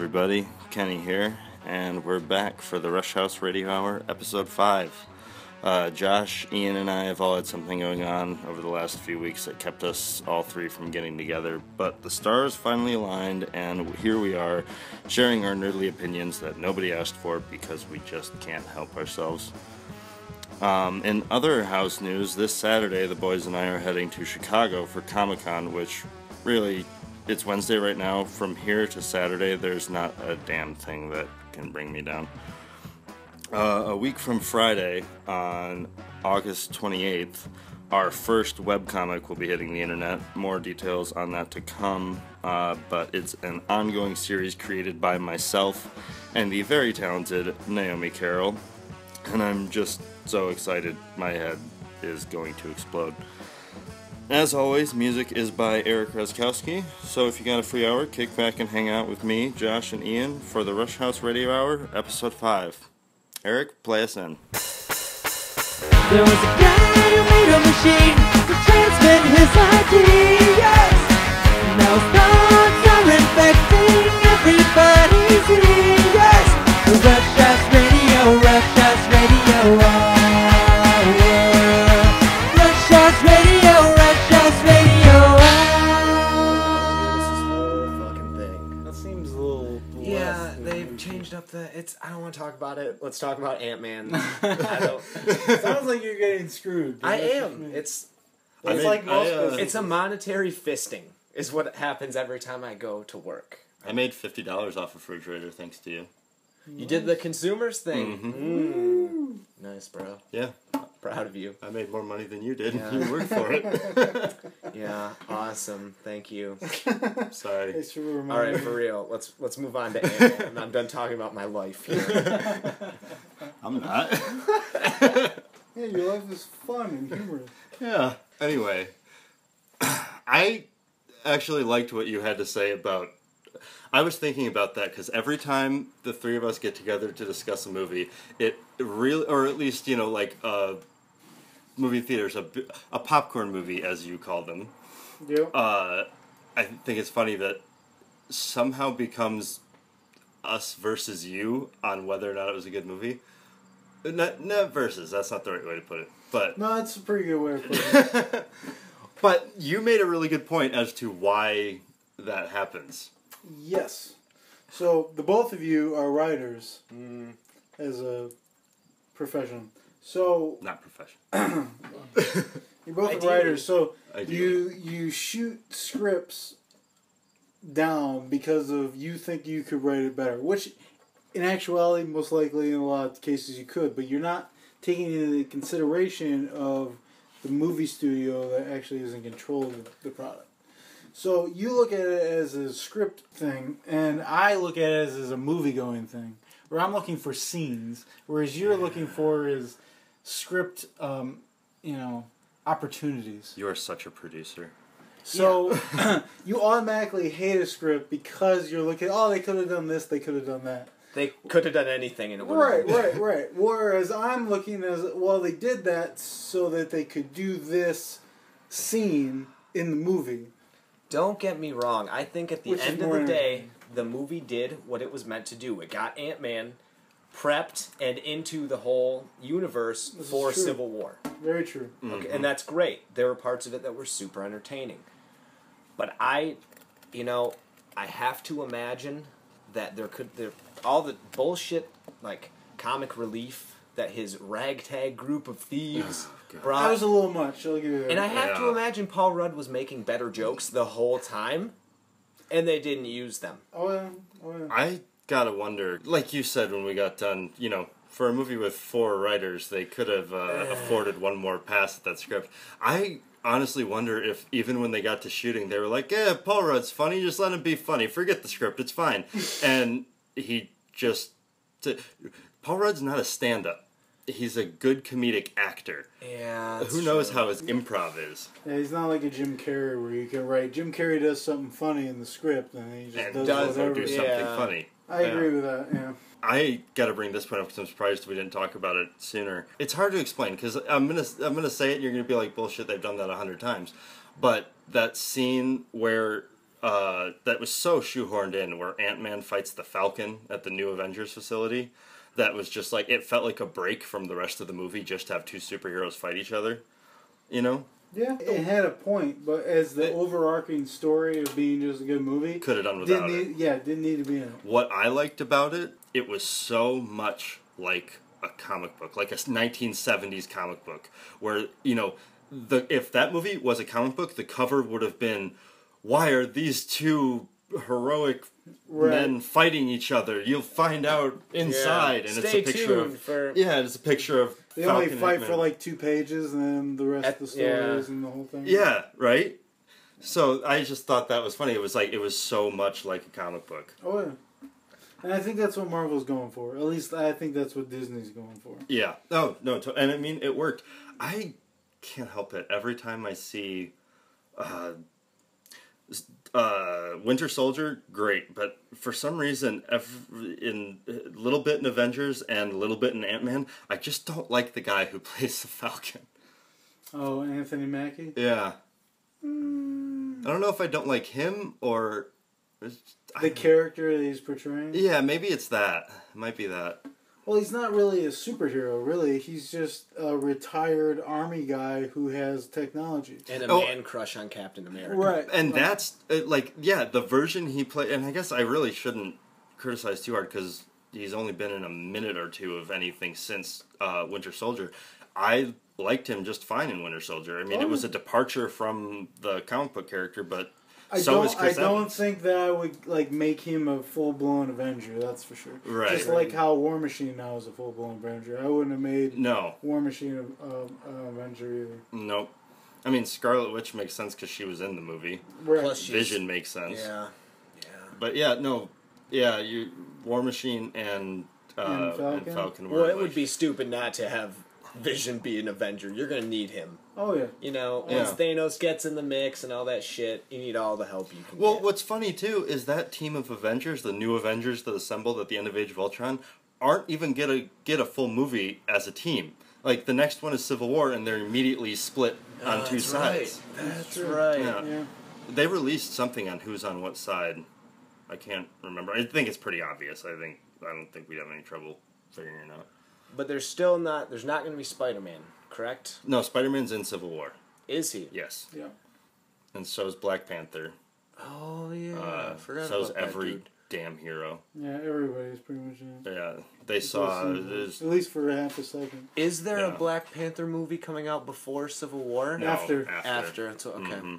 everybody, Kenny here, and we're back for the Rushouse Radio Hour, Episode 5. Josh, Ian, and I have all had something going on over the last few weeks that kept us all three from getting together, but the stars finally aligned, and here we are, sharing our nerdly opinions that nobody asked for because we just can't help ourselves. In other house news, this Saturday the boys and I are heading to Chicago for Comic-Con, which really, it's Wednesday right now. From here to Saturday, there's not a damn thing that can bring me down. A week from Friday, on August 28th, our first webcomic will be hitting the internet. More details on that to come, but it's an ongoing series created by myself and the very talented Naomi Carroll, and I'm just so excited my head is going to explode. As always, music is by Eric Razkowski, so if you got a free hour, kick back and hang out with me, Josh, and Ian for the Rushouse Radio Hour, Episode 5. Eric, play us in. There was a guy who made a machine to transmit his ideas. Now his thoughts are infecting everybody's ears. Rushouse Radio, Rushouse Radio, Rushouse Radio, Rushouse Radio. This whole fucking thing. That seems a little Yeah, less they've changed up the. I don't want to talk about it. Let's talk about Ant-Man. Sounds like you're getting screwed. I am. It's like most businesses. it's a monetary fisting is what happens every time I go to work. I made $50 off a refrigerator thanks to you. You did the consumers thing. Mm-hmm. Nice, bro. Yeah, Proud of you. I made more money than you did. Yeah. You worked for it. Yeah, awesome. Thank you. Sorry. Thanks for reminding All right, me. for real. Let's move on to Ant-Man. I'm done talking about my life here. I'm not. Yeah, your life is fun and humorous. Yeah. Anyway, I actually liked what you had to say about. I was thinking about that because every time the three of us get together to discuss a movie, it really, or at least, you know, like movie theaters, a popcorn movie, as you call them. Yep. I think it's funny that somehow becomes us versus you on whether or not it was a good movie. Not versus, that's not the right way to put it. But No, that's a pretty good way of putting it. but you made a really good point as to why that happens. Yes. So, the both of you are writers as a profession. So, Not professional. you're both Ideally. writers, so Ideally. you shoot scripts down because of you think you could write it better, which in actuality, most likely in a lot of cases you could, but you're not taking into consideration of the movie studio that actually is in control of the product. So you look at it as a script thing, and I look at it as a movie-going thing, where I'm looking for scenes, whereas you're looking for is script, opportunities. You are such a producer. So you automatically hate a script because you're looking, oh, they could have done this, they could have done that. They could have done anything and it would have been Right. Whereas I'm looking as, well, they did that so that they could do this scene in the movie. Don't get me wrong. I think at the Which is end of more the day, the movie did what it was meant to do. It got Ant-Man prepped and into the whole universe This is for true. Civil War. Very true. Okay, and that's great. There were parts of it that were super entertaining. But I have to imagine that all the bullshit, like, comic relief that his ragtag group of thieves brought. That was a little much, I'll give you that. And I have to Yeah. imagine Paul Rudd was making better jokes the whole time, and they didn't use them. Oh, yeah. I gotta wonder, like you said when we got done, you know, for a movie with 4 writers, they could have afforded one more pass at that script. I honestly wonder if even when they got to shooting, they were like, yeah, Paul Rudd's funny, just let him be funny. Forget the script, it's fine. And he just... Paul Rudd's not a stand-up. He's a good comedic actor. Yeah, Who knows how his improv is? Yeah, he's not like a Jim Carrey where you can write, Jim Carrey does something funny in the script and he just And does whatever. do something Yeah. funny. I agree with that, yeah. I gotta bring this point up because I'm surprised we didn't talk about it sooner. It's hard to explain because I'm gonna say it and you're gonna be like, bullshit, they've done that 100 times. But that scene where that was so shoehorned in, where Ant-Man fights the Falcon at the new Avengers facility. That was just like, it felt like a break from the rest of the movie just to have two superheroes fight each other, you know? Yeah, it had a point, but as the overarching story of being just a good movie, could have done without it. Yeah, didn't need to be in it. What I liked about it, it was so much like a comic book, like a 1970s comic book, where, you know, if that movie was a comic book, the cover would have been, why are these two heroic men fighting each other? You'll find out inside, and Stay it's a picture of it's a picture of they Falcon only fight Ant-Man. for like 2 pages, and then the rest of the stories and the whole thing. Yeah, right. So I just thought that was funny. It was so much like a comic book. Oh yeah, and I think that's what Marvel's going for. At least I think that's what Disney's going for. Yeah. Oh no, and I mean it worked. I can't help it. Every time I see Winter Soldier, great, but for some reason, in a little bit in Avengers and a little bit in Ant-Man, I just don't like the guy who plays the Falcon. Oh, Anthony Mackie? Yeah. I don't know if I don't like him or the character that he's portraying. Yeah, maybe it's that. It might be that. Well, he's not really a superhero, really. He's just a retired army guy who has technology. And a man crush on Captain America. Right. And that's, the version he played, and I guess I really shouldn't criticize too hard because he's only been in a minute or two of anything since Winter Soldier. I liked him just fine in Winter Soldier. I mean, it was a departure from the comic book character, but I don't think that I would make him a full blown Avenger. That's for sure. Right. Just like how War Machine now is a full blown Avenger. I wouldn't have made War Machine an Avenger either. Nope. I mean, Scarlet Witch makes sense because she was in the movie. Right. Plus Vision makes sense. Yeah. But War Machine and Falcon were. Well, it would be stupid not to have Vision be an Avenger. You're going to need him. Oh, yeah. You know, once Thanos gets in the mix and all that shit, you need all the help you can Well, get. what's funny, too, is that team of Avengers, the new Avengers that assembled at the end of Age of Ultron, aren't even going to get a full movie as a team. Like, the next one is Civil War, and they're immediately split on two sides. That's right. Yeah. They released something on who's on what side. I can't remember. I think it's pretty obvious. I don't think we'd have any trouble figuring it out. But there's not going to be Spider-Man, correct? No, Spider-Man's in Civil War. Is he? Yes. Yeah. And so is Black Panther. Oh, yeah. I forgot so is about that, every dude. damn hero. Yeah, everybody's pretty much in it. Yeah. They saw... At least for half a second. Is there a Black Panther movie coming out before Civil War? No, After. So, okay. Mm-hmm. I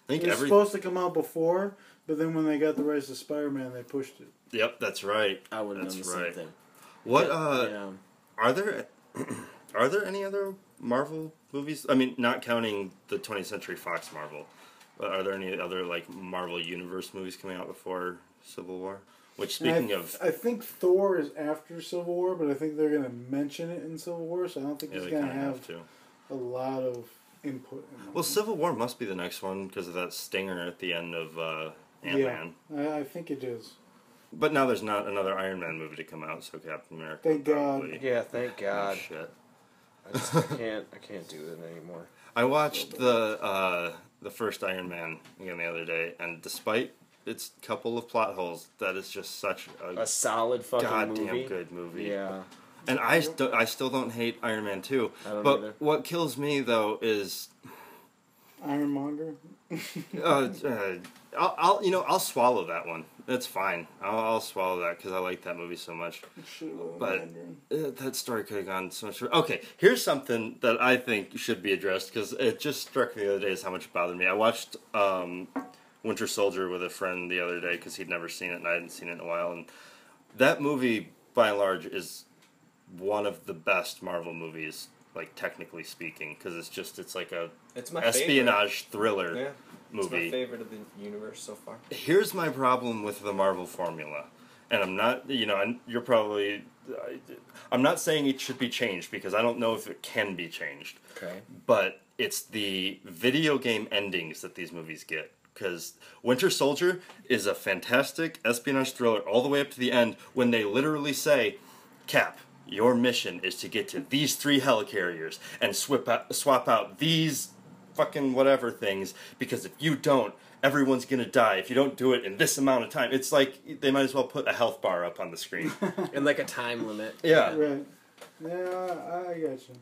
think It was supposed to come out before, but then when they got the rights to Spider-Man, they pushed it. Yep, that's right. I would have done the same thing. What, Are there any other Marvel movies? I mean, not counting the 20th Century Fox Marvel, but are there any other Marvel Universe movies coming out before Civil War? Which, speaking of, I think Thor is after Civil War, but I think they're going to mention it in Civil War, so I don't think he's going to have a lot of input. Well, Civil War must be the next one because of that stinger at the end of Ant-Man. Yeah, I think it is. But now there's not another Iron Man movie to come out, so Captain America. Thank God. Yeah, thank God. Oh, shit. I can't do it anymore. I watched the first Iron Man again the other day, and despite its couple of plot holes, that is just such a solid fucking goddamn good movie. Yeah. And I still don't hate Iron Man 2. I don't but either. What kills me though is Ironmonger. I'll swallow that one. That's fine. I'll swallow that because I like that movie so much. But that story could have gone so much. Okay, here's something that I think should be addressed because it just struck me the other day as how much it bothered me. I watched Winter Soldier with a friend the other day because he'd never seen it and I hadn't seen it in a while. And that movie, by and large, is one of the best Marvel movies, technically speaking, because it's like a espionage thriller movie. It's my favorite of the universe so far. Here's my problem with the Marvel formula, and I'm not, you're probably, I'm not saying it should be changed because I don't know if it can be changed. Okay. But it's the video game endings that these movies get. Because Winter Soldier is a fantastic espionage thriller all the way up to the end when they literally say, Cap, your mission is to get to these 3 helicarriers and swap out these fucking whatever things, because if you don't, everyone's gonna die if you don't do it in this amount of time. It's like they might as well put a health bar up on the screen. And like a time limit. Yeah. Right. Yeah, I got you.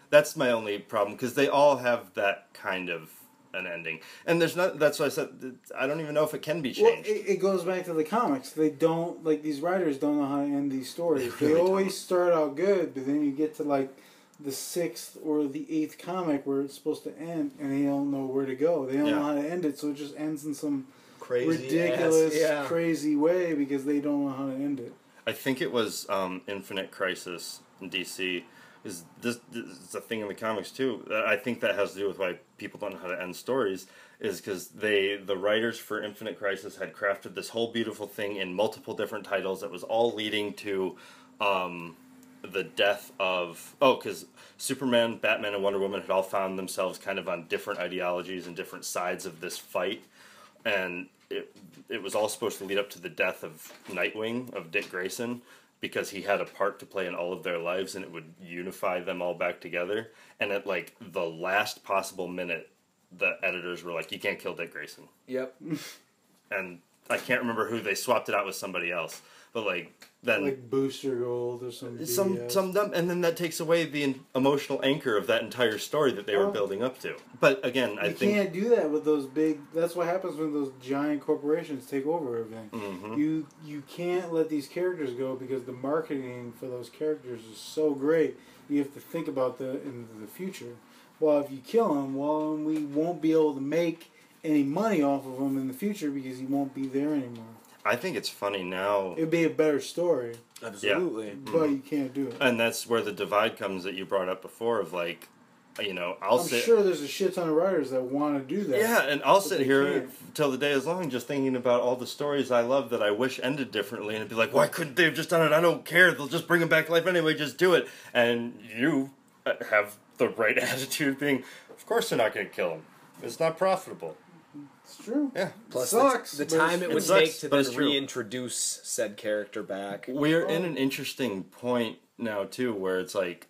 That's my only problem, because they all have that kind of an ending. And there's not, that's why I said, I don't even know if it can be changed. Well, it goes back to the comics. They don't, like, these writers don't know how to end these stories. They really always don't. start out good, but then you get to, like, the 6th or the 8th comic where it's supposed to end, and they don't know where to go. They don't know how to end it, so it just ends in some ridiculous, crazy way because they don't know how to end it. I think it was Infinite Crisis in DC. This is a thing in the comics too. I think that has to do with why people don't know how to end stories, is because the writers for Infinite Crisis had crafted this whole beautiful thing in multiple different titles that was all leading to the death of... Oh, because Superman, Batman, and Wonder Woman had all found themselves kind of on different ideologies and different sides of this fight, and it was all supposed to lead up to the death of Nightwing, of Dick Grayson, because he had a part to play in all of their lives, and it would unify them all back together. And at, like, the last possible minute, the editors were like, you can't kill Dick Grayson. Yep. And I can't remember who, they swapped it out with somebody else. But, like, then... Like Booster Gold or some dumb, and then that takes away the emotional anchor of that entire story that they were building up to. But, again, I think... You can't do that with those big... That's what happens when those giant corporations take over everything. Mm-hmm. You can't let these characters go because the marketing for those characters is so great. You have to think about in the future. Well, if you kill him, well, we won't be able to make any money off of him in the future because he won't be there anymore. I think it's funny now. It'd be a better story. Absolutely. Yeah. But you can't do it. And that's where the divide comes that you brought up before of, like, you know, I'm sure there's a shit ton of writers that want to do that. Yeah, and I'll sit here can't. till the day is long just thinking about all the stories I love that I wish ended differently, and it'd be like, why couldn't they have just done it? I don't care. They'll just bring him back to life anyway. Just do it. And you have the right attitude being, of course they're not going to kill him. It's not profitable. It's true. Yeah. Plus, sucks. the time it would sucks, take to but then it's true. reintroduce said character back. We're in an interesting point now, too, where it's like,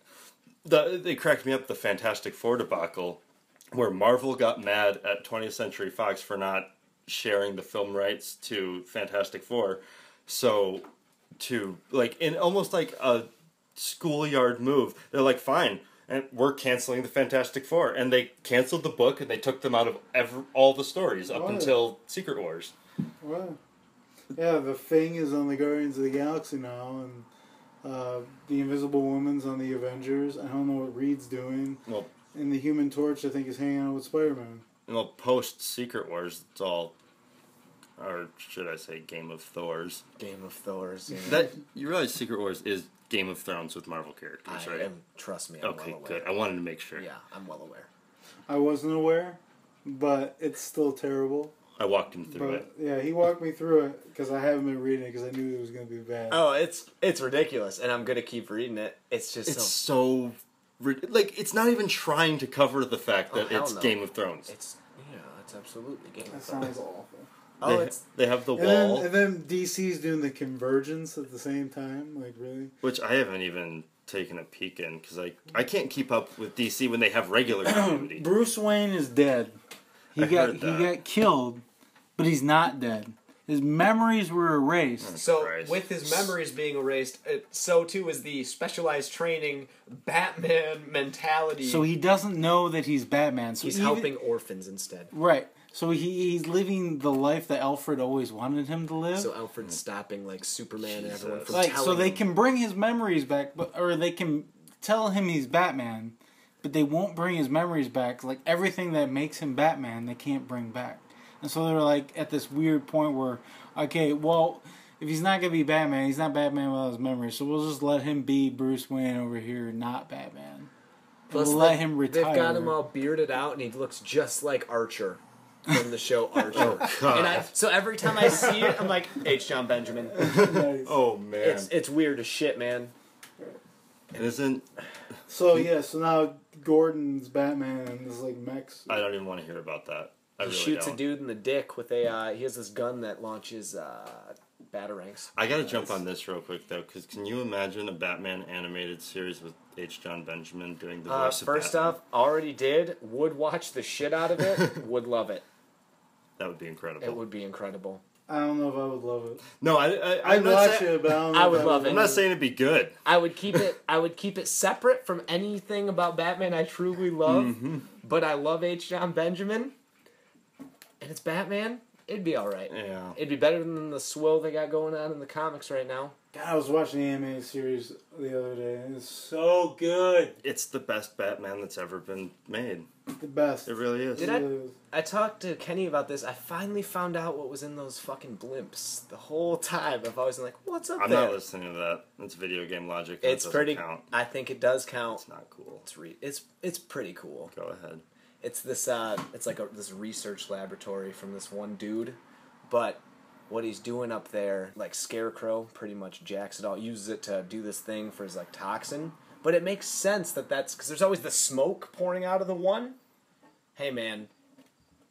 they cracked me up, the Fantastic Four debacle, where Marvel got mad at 20th Century Fox for not sharing the film rights to Fantastic Four. So, in almost like a schoolyard move, they're like, fine, and we're canceling the Fantastic Four. And they canceled the book, and they took them out of all the stories up until Secret Wars. Well, yeah, the Thing is on the Guardians of the Galaxy now, and the Invisible Woman's on the Avengers. I don't know what Reed's doing. Well, and the Human Torch, I think, is hanging out with Spider-Man. well, post Secret Wars, it's all, or should I say, Game of Thors. Game of Thors. Yeah. That you realize Secret Wars is Game of Thrones with Marvel characters, right? Trust me, I'm Okay, well aware. good. I wanted to make sure. Yeah, I'm well aware. I wasn't aware, but it's still terrible. I walked him through it. Yeah, he walked me through it because I haven't been reading it because I knew it was going to be bad. Oh, it's ridiculous, and I'm gonna keep reading it. It's just it's not even trying to cover the fact that hell it's no. Game of Thrones. it's absolutely Game That of Thrones. sounds awful. Oh, They have the And wall, then DC's doing the Convergence at the same time. Like, really? which I haven't even taken a peek in because I can't keep up with DC when they have regular continuity. Bruce Wayne is dead. He got killed, but he's not dead. His memories were erased. So, Christ. with his memories being erased, so too is the specialized training Batman mentality. So he doesn't know that he's Batman. So he's helping orphans instead. Right. So he's living the life that Alfred always wanted him to live. So Alfred's stopping like Superman and everyone from like, telling so they him. can bring his memories back, or they can tell him he's Batman, but they won't bring his memories back. Like everything that makes him Batman, they can't bring back. And so they're like at this weird point where, okay, well, if he's not gonna be Batman, he's not Batman without his memories. So we'll just let him be Bruce Wayne over here, not Batman. Plus, we'll let him retire. They've got him all bearded out, and he looks just like Archer from the show Archer. God. So every time I see it, I'm like, H. John Benjamin. Nice. Oh man, It's weird as shit, man. it isn't. So so now Gordon's Batman and there's like mechs. I don't even want to hear about that. I He really shoots don't. a dude in the dick with a. He has this gun that launches Batarangs. I gotta jump on this real quick though, because can you imagine a Batman animated series with H. John Benjamin doing the voice of First Batman? off, already did. Would watch the shit out of it. Would love it. That would be incredible. It would be incredible. I don't know if I would love it. No, I'd not watch saying, it, but I don't know I if would love it. I'm not saying it'd be good. I would keep it separate from anything about Batman I truly love. But I love H. John Benjamin, and it's Batman. It'd be all right. Yeah. It'd be better than the swill they got going on in the comics right now. God, I was watching the animated series the other day, and it's so good. It's the best Batman that's ever been made. The best. It really is. Did I talked to Kenny about this. I finally found out what was in those fucking blimps. The whole time I've always been like, "What's up I'm there?" not listening to that. It's video game logic. That It's doesn't pretty. count. I think it does count. It's not cool. It's pretty cool. Go ahead. It's this it's like this research laboratory from this one dude, but what he's doing up there, like Scarecrow, pretty much jacks it all, uses it to do this thing for his like toxin. But it makes sense that's because there's always the smoke pouring out of the one. Hey man,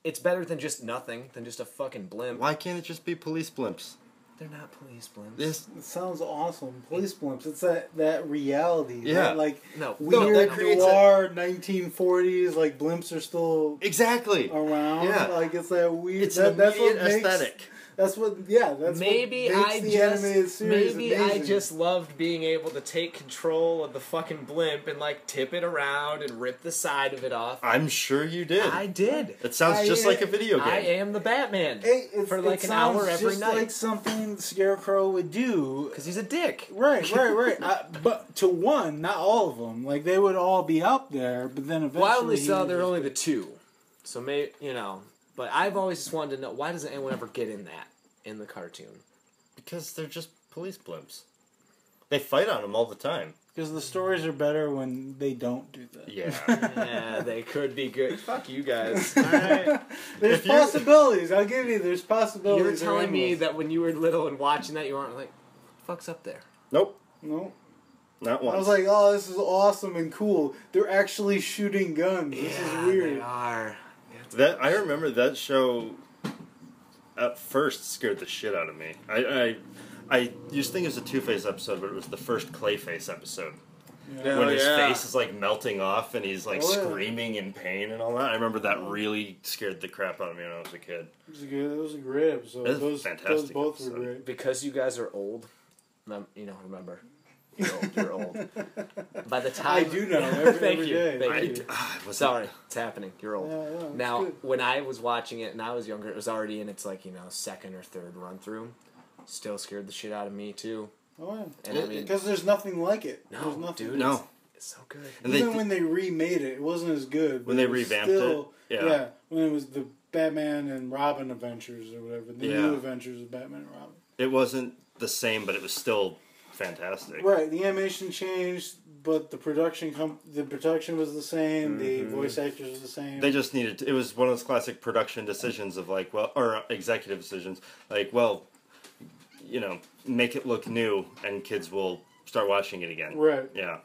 it's better than just nothing, than just a fucking blimp. Why can't it just be police blimps? They're not police blimps. This It sounds awesome. Police blimps. It's that reality. Yeah. That, like No. weird that creates noir 1940s. Like blimps are still exactly. around. Yeah. Like it's that weird. It's an that's what immediate makes, aesthetic. That's what. Yeah. That's Maybe what makes I the animated series maybe I amazing. just loved being able to take control of the fucking blimp and like tip it around and rip the side of it off. I'm sure you did. I did. It sounds I just am- like a video game. I am the Batman Hey, for like it an hour sounds every just night like something Scarecrow would do. because he's a dick. Right. But to one, not all of them. Like they would all be up there, but then eventually. Well, I only he saw would there are just- only the two, so maybe But I've always just wanted to know why doesn't anyone ever get in that in the cartoon? Because they're just police blimps. They fight on them all the time. Because the stories are better when they don't do that. Yeah. Yeah, they could be good. Fuck you guys. All right. There's If you- possibilities. I'll give you. There's possibilities. You were telling me endless. that when you were little and watching that, you weren't like, "Fuck's up there." Nope. No. Not once. I was like, oh, this is awesome and cool. They're actually shooting guns. This is weird. They are. That I remember that show at first scared the shit out of me. I used to think it was a Two-Face episode, but it was the first Clayface episode. Yeah. When his yeah. face is like melting off and he's like Oh, yeah. screaming in pain and all that. I remember that really scared the crap out of me when I was a kid. It was a great episode. It was a Those fantastic both episode. were great. Because you guys are old, remember. You're old. You're old. By the time I do know every thank you. day. Thank you. Was Sorry, it's happening. You're old. Yeah, it's Now, good. when I was watching it and I was younger, it was already in its second or third run through. Still scared the shit out of me too. Oh, yeah. And I mean, Because there's nothing like it. no, There's nothing. dude, No. it's so good. And Even when they remade it, it wasn't as good. When but they it was revamped still, it, yeah. when it was the Batman and Robin Adventures or whatever, the Yeah. new Adventures of Batman and Robin. It wasn't the same, but it was still fantastic. Right, the animation changed, but the production was the same. The voice actors were the same. They just needed to, it was one of those classic production decisions of like, well, or executive decisions, like, well, make it look new and kids will start watching it again. Right. Yeah.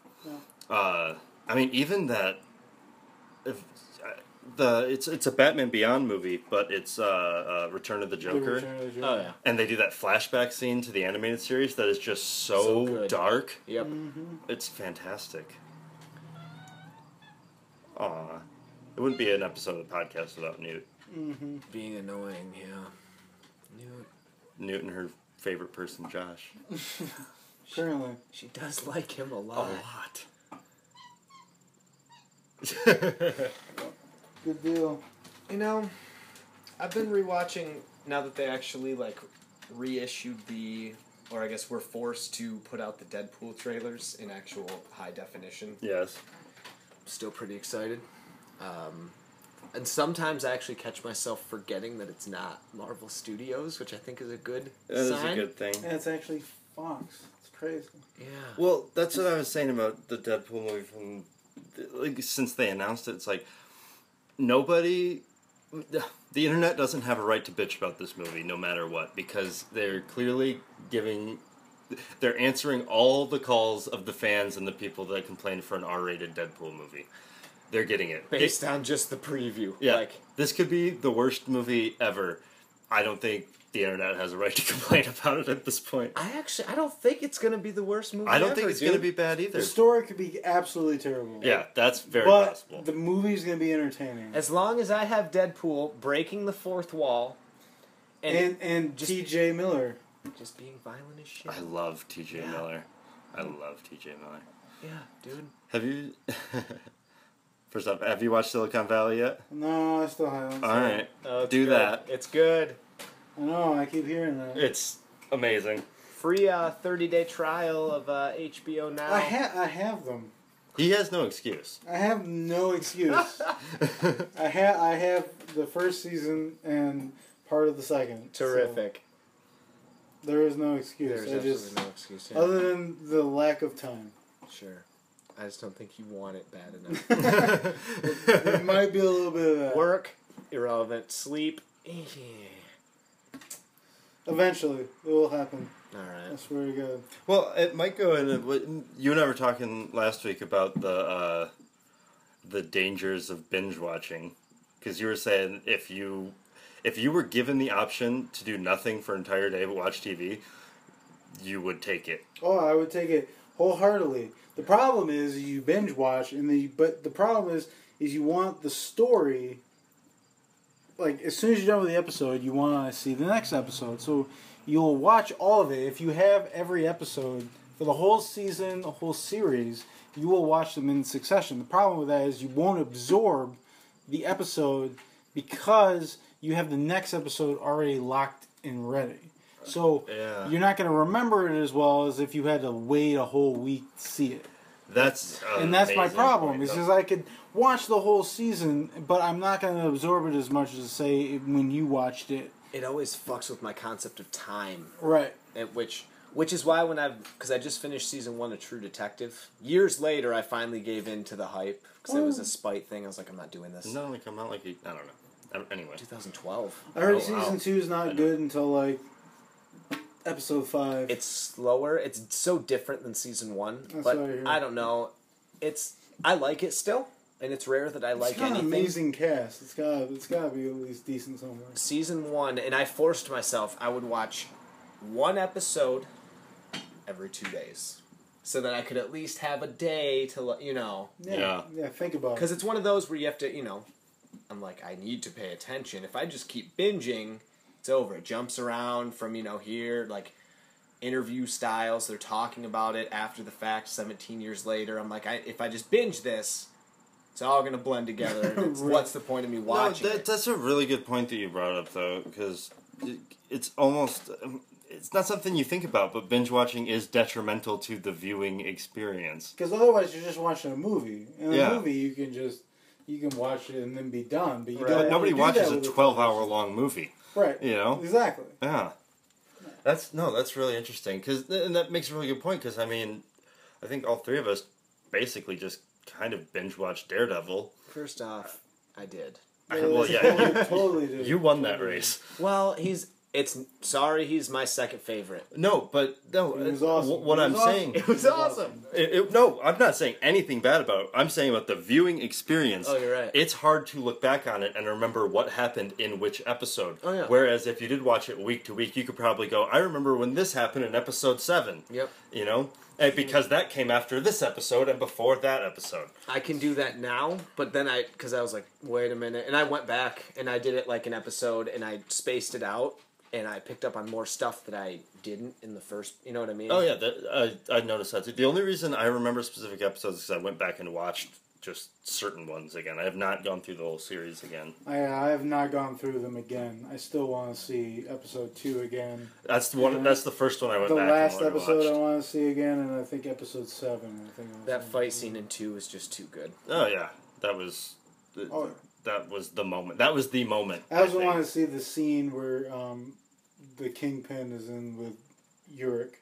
I mean, even that, it's a Batman Beyond movie, but it's Return of the The Joker. Return of the Joker. Oh yeah. And they do that flashback scene to the animated series that is just so, So good. dark. Yep. It's fantastic. Aw. It wouldn't be an episode of the podcast without Newt. Being annoying, yeah. Newt. Newt and her favorite person, Josh. Apparently. She does like him a lot. lot. Good deal. I've been rewatching now that they actually reissued or I guess we're forced to put out the Deadpool trailers in actual high definition. Yes. Still pretty excited. And sometimes I actually catch myself forgetting that it's not Marvel Studios, which I think is a good That is sign. a good thing. And it's actually Fox. It's crazy. Yeah. Well, that's what I was saying about the Deadpool movie from... since they announced it, it's like... Nobody... The internet doesn't have a right to bitch about this movie, no matter what, because they're clearly giving... They're answering all the calls of the fans and the people that complained for an R-rated Deadpool movie. They're getting it. Based on just the preview. Yeah, this could be the worst movie ever, I don't think the internet has a right to complain about it at this point. I don't think it's gonna be the worst movie. I don't ever, think it's dude. going to be bad either. The story could be absolutely terrible. Yeah, that's very but possible. the movie's gonna be entertaining. As long as I have Deadpool breaking the fourth wall, And just- T.J. Miller. just being violent as shit. I love T.J. Miller. I love T.J. Miller. Yeah, dude. Have you... First off, have you watched Silicon Valley yet? No, I still haven't. All right. Oh, it's Do good. that. It's good. I know, I keep hearing that. It's amazing. Free 30-day trial of HBO Now. I have them. He has no excuse. I have no excuse. I have the first season and part of the second. Terrific. So there is no excuse. There's I absolutely just, no excuse. Yeah. other than the lack of time. Sure. I just don't think you want it bad enough. There might be a little bit of that. Work, irrelevant. Sleep, Eventually, it will happen. I alright. swear to God. Well, it might go in. You and I were talking last week about the dangers of binge watching, because you were saying if you were given the option to do nothing for an entire day but watch TV, you would take it. Oh, I would take it wholeheartedly. The problem is you binge watch, but the problem is you want the story. Like, as soon as you're done with the episode, you want to see the next episode. So you'll watch all of it. If you have every episode for the whole season, the whole series, you will watch them in succession. The problem with that is you won't absorb the episode because you have the next episode already locked and ready. So you're not going to remember it as well as if you had to wait a whole week to see it. That's My problem. Is I could watch the whole season, but I'm not going to absorb it as much as, say, when you watched it. It always fucks with my concept of time. Right. Which is why because I just finished season 1 of True Detective. Years later, I finally gave in to the hype because it was a spite thing. I was like, I'm not doing this. Didn't that only come out like I don't know. Anyway, 2012. I heard season 2 is not good until, like, episode 5. It's slower. It's so different than season 1. That's But what I hear. I don't know. I like it still, and it's rare that I like It's got anything. an amazing cast. It's got to be at least decent somewhere. Season 1, and I forced myself. I would watch one episode every 2 days, so that I could at least have a day to Yeah, think about it. Because it's one of those where you have to I'm like, I need to pay attention. If I just keep binging, it's over. It jumps around from here, like interview styles. They're talking about it after the fact, 17 years later. I'm like, if I just binge this, it's all going to blend together. And what's the point of me watching it? That's a really good point that you brought up, though, because it's almost... It's not something you think about, but binge watching is detrimental to the viewing experience. Because otherwise you're just watching a movie. In a Yeah. movie you can watch it and then be done. But you Right. don't But nobody wanna do watches that a with 12-hour long movie. Right. You know? Exactly. Yeah. That's really interesting, and that makes a really good point, because, I mean, I think all three of us basically just kind of binge-watched Daredevil. First off, I did. Well, yeah, Totally did. you won that race. Well, he's my second favorite. No, but no. It was awesome. What It I'm was awesome. saying, It was awesome. No, I'm not saying anything bad about it. I'm saying about the viewing experience. Oh, you're right. It's hard to look back on it and remember what happened in which episode. Oh, yeah. Whereas if you did watch it week to week, you could probably go, I remember when this happened in episode 7. Yep. You know? And because that came after this episode and before that episode. I can do that now, but then because I was like, wait a minute. And I went back and I did it like an episode and I spaced it out and I picked up on more stuff that I didn't in the first, you know what I mean? Oh, yeah, I noticed that too. The only reason I remember specific episodes is because I went back and watched just certain ones again. I have not gone through the whole series again. I have not gone through them again. I still want to see episode 2 again. That's the one. That's the first one I went The back last and episode I watched. want to see again, and I think episode 7. That fight scene in 2 is just too good. Oh yeah, that was that was the moment. That was the moment. I also think. want to see the scene where the Kingpin is in with Uric.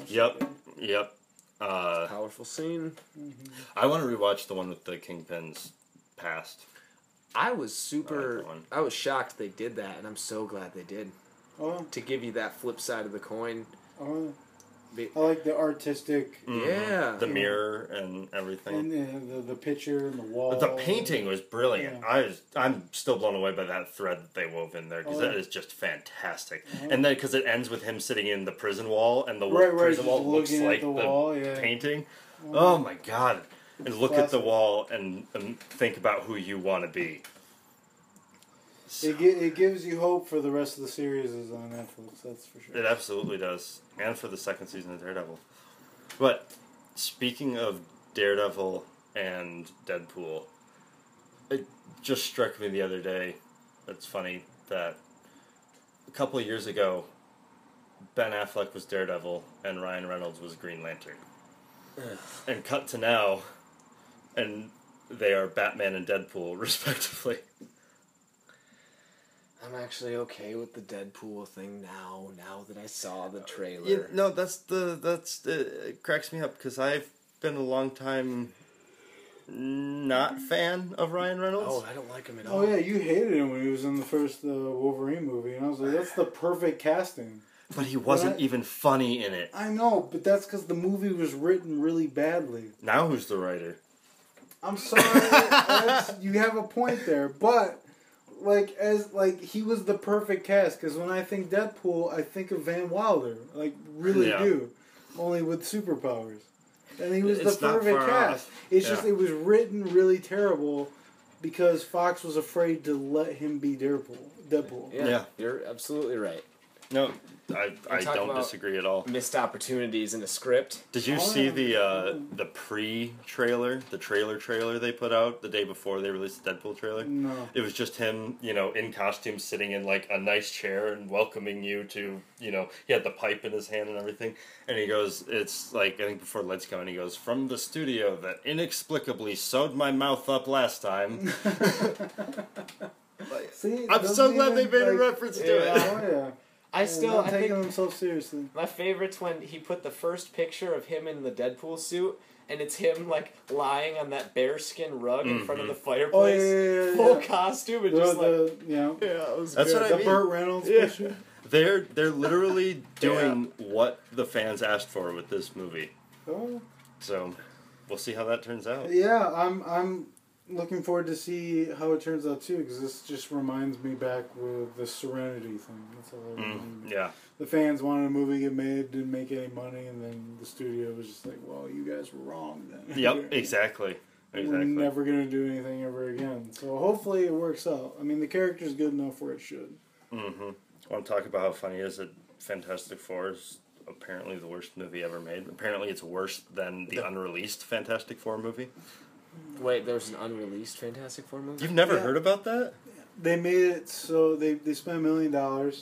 Yep. Powerful scene. I want to rewatch the one with the Kingpin's past. I was I like that one. I was shocked they did that, and I'm so glad they did. Oh, To give you that flip side of the coin. oh, I like the artistic Yeah. The mirror and everything. and the picture and the wall. But the painting was brilliant. Yeah. I'm still blown away by that thread that they wove in there because Oh, that yeah. is just fantastic. And then because it ends with him sitting in the prison wall and the Right, prison just wall looks looking at like the wall, yeah. painting. Oh my god! And look at the Classic. wall and think about who you want to be. It gives you hope for the rest of the series is on Netflix. That's for sure. It absolutely does, and for the second season of Daredevil. But speaking of Daredevil and Deadpool, it just struck me the other day. It's funny that a couple of years ago, Ben Affleck was Daredevil and Ryan Reynolds was Green Lantern. And cut to now, and they are Batman and Deadpool, respectively. I'm actually okay with the Deadpool thing now that I saw the trailer. No, it cracks me up because I've been a long time not fan of Ryan Reynolds. Oh, I don't like him at all. Oh yeah, you hated him when he was in the first Wolverine movie, and I was like, that's the perfect casting. But he wasn't even funny in it. I know, but that's because the movie was written really badly. Now who's the writer? I'm sorry, you have a point there, but he was the perfect cast. Because when I think Deadpool, I think of Van Wilder, really Yeah. do, only with superpowers. And he was It's the not perfect far cast. off. It's Yeah. just it was written really terrible because Fox was afraid to let him be Deadpool. Yeah, you're absolutely right. No, I talk don't about- disagree at all. Missed opportunities in a script. Did you see the pre-trailer, the trailer they put out the day before they released the Deadpool trailer? No. It was just him, in costume, sitting in a nice chair and welcoming you to, he had the pipe in his hand and everything. And he goes, it's I think before lights come in, he goes, from the studio that inexplicably sewed my mouth up last time. See, I'm so glad they made a reference to it. Oh yeah. I Not taking think themselves seriously. my favorite's when he put the first picture of him in the Deadpool suit, and it's him lying on that bearskin rug in front of the fireplace, Oh yeah. full costume, and just yeah. it was That's good. what I The mean. Burt Reynolds Yeah. picture. They're literally doing what the fans asked for with this movie. Oh. So we'll see how that turns out. Yeah, I'm looking forward to see how it turns out too, because this just reminds me back with the Serenity thing. That's all I remember. Yeah. The fans wanted a movie get made, didn't make any money, and then the studio was just like, "Well, you guys were wrong then." Yep. Exactly. We're never gonna do anything ever again. So hopefully it works out. I mean, the character's good enough where it should. Mm-hmm. I want to talk about how funny it is that Fantastic Four is apparently the worst movie ever made. Apparently it's worse than the unreleased Fantastic Four movie. Wait, there's an unreleased Fantastic Four movie? You've never Yeah. heard about that? They made it so they spent $1 million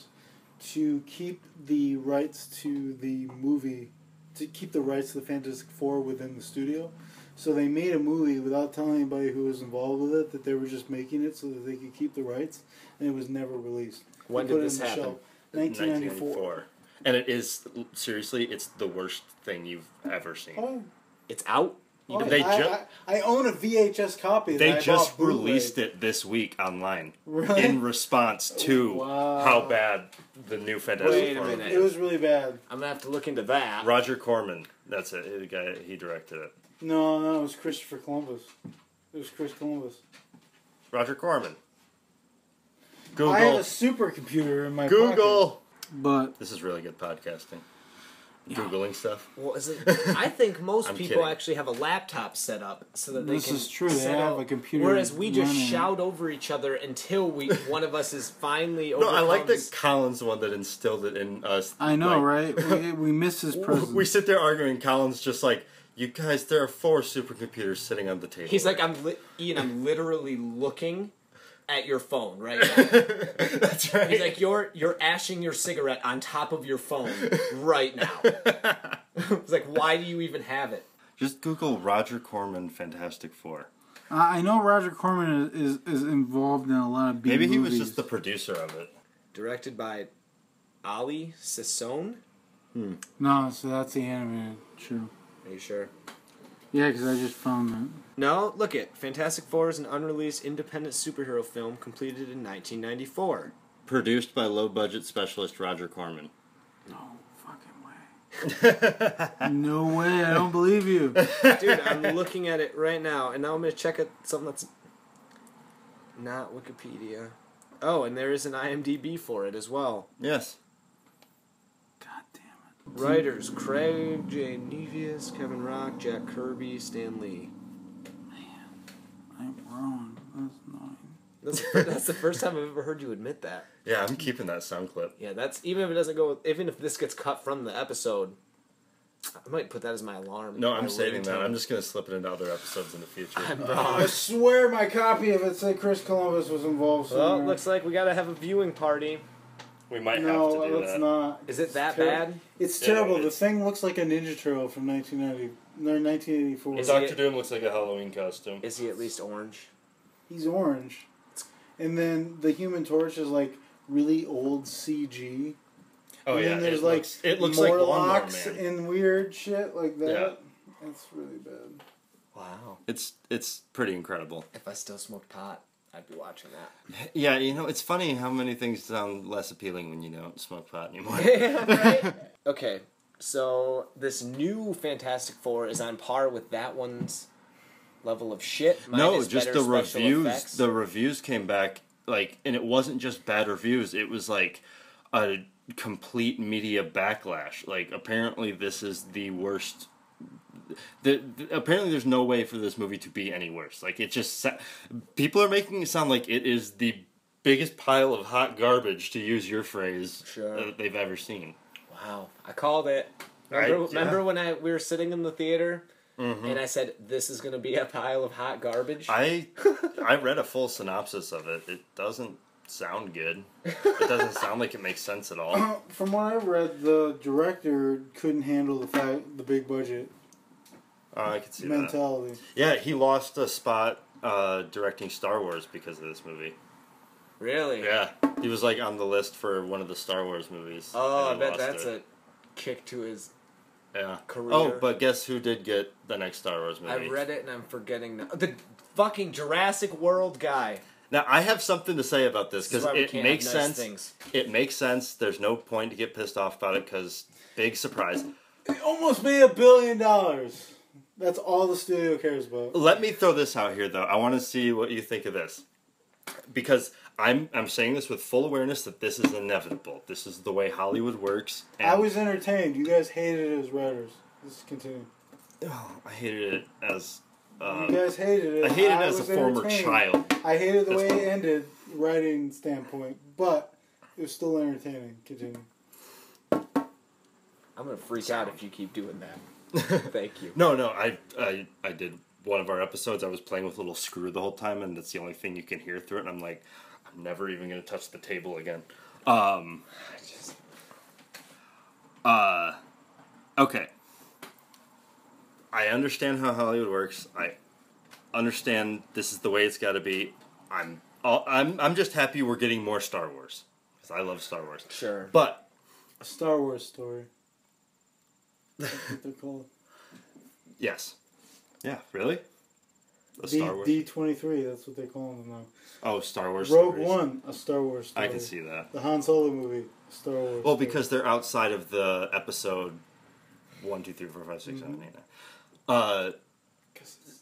to keep the rights to the movie, to keep the rights to the Fantastic Four within the studio. So they made a movie without telling anybody who was involved with it that they were just making it so that they could keep the rights, and it was never released. When They did put it this in the happen? shelf. 1994. And it is, seriously, it's the worst thing you've ever seen. Oh, It's out? oh, They I own a VHS copy. They that I just bought bootleg. released it this week online Really? in response to Wow. how bad the new Fantastic Wait a Four minute. It was really bad. I'm gonna have to look into that. Roger Corman, that's it. The guy, he directed it. No, it was Christopher Columbus. It was Chris Columbus. Roger Corman. I have a Google. supercomputer in my pocket. Google. But This is really good podcasting. Googling stuff. Well, is it? I think most I'm people kidding. actually have a laptop set up so that they This can. is true, they set have up- a computer Whereas we just running. shout over each other until one of us is finally. No, I like overcomes- that Colin's the one that instilled it in us. I know, like, right? We miss his presence. We sit there arguing. Colin's just like, you guys, there are 4 supercomputers sitting on the table. He's like, Ian, I'm literally looking at your phone right now. That's right. He's like, you're ashing your cigarette on top of your phone right now. It's like, why do you even have it? Just Google Roger Corman Fantastic Four. I know Roger Corman is involved in a lot of B Maybe he was movies. just the producer of it. Directed by Ali Sassoon. No, so that's the animated show. Are you sure? Yeah, because I just found that. No, look it. Fantastic Four is an unreleased independent superhero film completed in 1994. Produced by low-budget specialist Roger Corman. No fucking way. No way, I don't believe you. Dude, I'm looking at it right now, and now I'm going to check something that's not Wikipedia. Oh, and there is an IMDb for it as well. Yes. God damn it. Writers: Craig J. Nevius, Kevin Rock, Jack Kirby, Stan Lee. I'm wrong. That's annoying. That's the first time I've ever heard you admit that. Yeah, I'm keeping that sound clip. Yeah, that's even if it doesn't go. Even if this gets cut from the episode, I might put that as my alarm. No, I'm my saving that. ringtone. I'm just going to slip it into other episodes in the future. I'm I wrong. swear my copy of it said Chris Columbus was involved somewhere. Well, looks like we gotta have a viewing party. We might no, have to do let's that. not. Is it that Ter- bad? It's Yeah, terrible. it's- The thing looks like a Ninja Turtle from 1984. Is Dr. he- Doom looks like a Halloween costume. Is he at least orange? He's orange. And then the Human Torch is like really old CG. Oh, and yeah. then there's it looks like Lawnmower Morlocks Man. and weird shit like that. Yeah. It's really bad. Wow. It's pretty incredible. If I still smoked pot, I'd be watching that. Yeah, it's funny how many things sound less appealing when you don't smoke pot anymore. Right? Okay, so this new Fantastic Four is on par with that one's level of shit. No, minus just better the special reviews. effects. The reviews came back and it wasn't just bad reviews. It was like a complete media backlash. Like apparently this is the worst. Apparently there's no way for this movie to be any worse. Like it just people are making it sound like it is the biggest pile of hot garbage, to use your phrase, Sure. that they've ever seen. Wow, I called it. Remember when we were sitting in the theater and I said this is gonna be a pile of hot garbage? I read a full synopsis of it. It doesn't sound good. It doesn't sound like it makes sense at all. From what I read, the director couldn't handle the big budget I could see that. mentality. Yeah, he lost a spot directing Star Wars because of this movie. Really? Yeah, he was like on the list for one of the Star Wars movies. Oh, I and he bet lost that's it. a kick to his. Yeah. career. Oh, but guess who did get the next Star Wars movie? I read it and I'm forgetting now. The fucking Jurassic World guy. Now I have something to say about this This is because why we it can't makes have nice sense. things. It makes sense. There's no point to get pissed off about it because big surprise. It almost made $1 billion. That's all the studio cares about. Let me throw this out here, though. I want to see what you think of this, because I'm saying this with full awareness that this is inevitable. This is the way Hollywood works. And I was entertained. You guys hated it as writers. Let's continue. I hated it as. You guys hated it. I hated it as a was former entertained. child. I hated the That's way fine. it ended, writing standpoint, but it was still entertaining. Continue. I'm gonna freak out if you keep doing that. Thank you. No, I did one of our episodes. I was playing with a little screw the whole time, and that's the only thing you can hear through it. And I'm like, I'm never even gonna touch the table again. Okay. I understand how Hollywood works. I understand this is the way it's got to be. I'm just happy we're getting more Star Wars because I love Star Wars. Sure. But A Star Wars story. That's what they're called. yes, yeah, really. A Star Wars. D23, that's what they're calling them now. Oh, Star Wars. Rogue stories. One, a Star Wars story. I can see that. The Han Solo movie, a Star Wars. Well, story. because they're outside of the episode 1, 2, 3, 4, 5, 6, 7, 8, 9.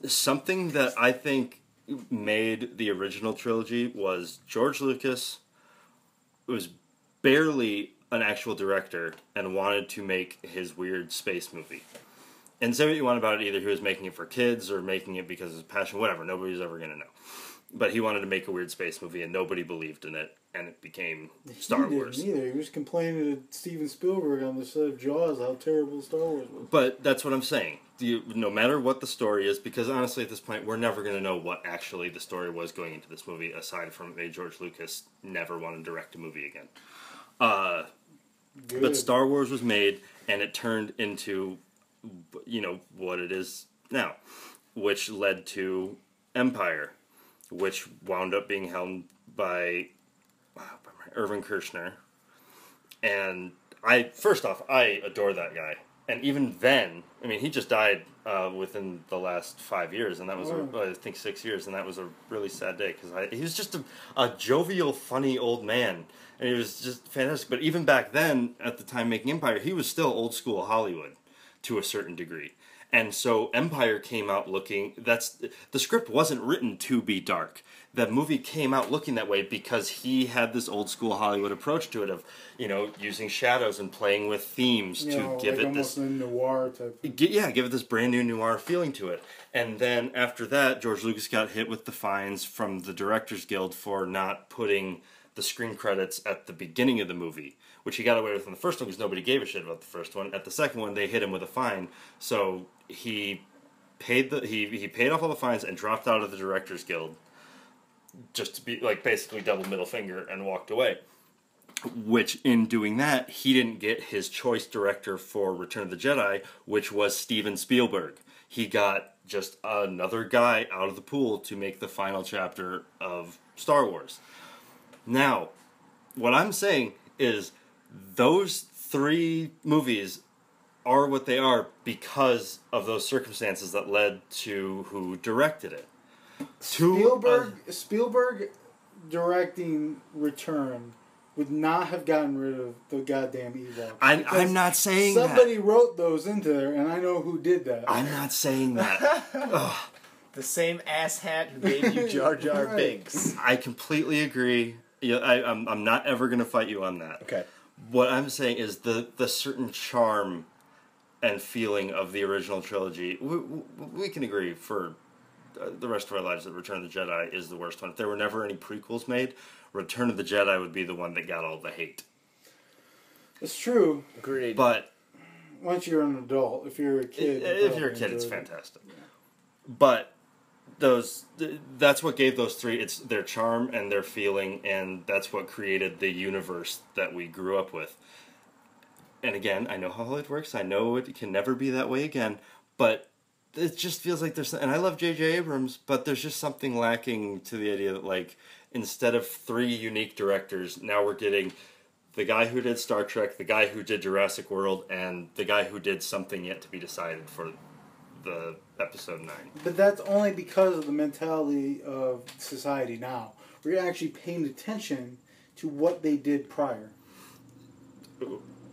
Something that I think made the original trilogy was George Lucas was barely an actual director and wanted to make his weird space movie. And say what you want about it, either he was making it for kids or making it because of his passion, whatever, nobody's ever going to know. But he wanted to make a weird space movie and nobody believed in it, and it became Star he Wars. didn't either. He was complaining to Steven Spielberg on the set of Jaws how terrible Star Wars was. But that's what I'm saying. No matter what the story is, because honestly at this point we're never going to know what actually the story was going into this movie, aside from George Lucas never wanted to direct a movie again. Good. But Star Wars was made, and it turned into, what it is now, which led to Empire, which wound up being helmed by Irvin Kershner. And I adore that guy. And even then, I mean, he just died within the last 5 years, and that was, I think, 6 years, and that was a really sad day, because he was just a jovial, funny old man, and he was just fantastic. But even back then, at the time making Empire, he was still old school Hollywood, to a certain degree. And so Empire came out looking, the script wasn't written to be dark. The movie came out looking that way because he had this old school Hollywood approach to it of, using shadows and playing with themes to give it almost this... a noir type. Yeah, give it this brand new noir feeling to it. And then after that, George Lucas got hit with the fines from the Directors Guild for not putting the screen credits at the beginning of the movie, which he got away with in the first one because nobody gave a shit about the first one. At the second one, they hit him with a fine, so he paid he paid off all the fines and dropped out of the Directors Guild, just to be basically double middle finger, and walked away. Which, in doing that, he didn't get his choice director for Return of the Jedi, which was Steven Spielberg. He got just another guy out of the pool to make the final chapter of Star Wars. Now, what I'm saying is those 3 movies are what they are because of those circumstances that led to who directed it. Spielberg directing Return would not have gotten rid of the goddamn Ewoks. I'm not saying that. Somebody wrote those into there, and I know who did that. I'm not saying that. The same asshat who gave you Jar Jar Right. Binks. I completely agree. Yeah, I'm not ever going to fight you on that. Okay. What I'm saying is the certain charm and feeling of the original trilogy, we can agree for the rest of our lives that Return of the Jedi is the worst one. If there were never any prequels made, Return of the Jedi would be the one that got all the hate. It's true. Agreed. But Once you're an adult, if you're a kid... if you're a kid, it's fantastic. Yeah. But that's what gave those 3 it's their charm and their feeling, and that's what created the universe that we grew up with. And again, I know how Hollywood works. I know it can never be that way again, but it just feels like there's... And I love J.J. Abrams, but there's just something lacking to the idea that, instead of 3 unique directors, now we're getting the guy who did Star Trek, the guy who did Jurassic World, and the guy who did Something Yet to Be Decided for the Episode 9. But that's only because of the mentality of society now. We're actually paying attention to what they did prior.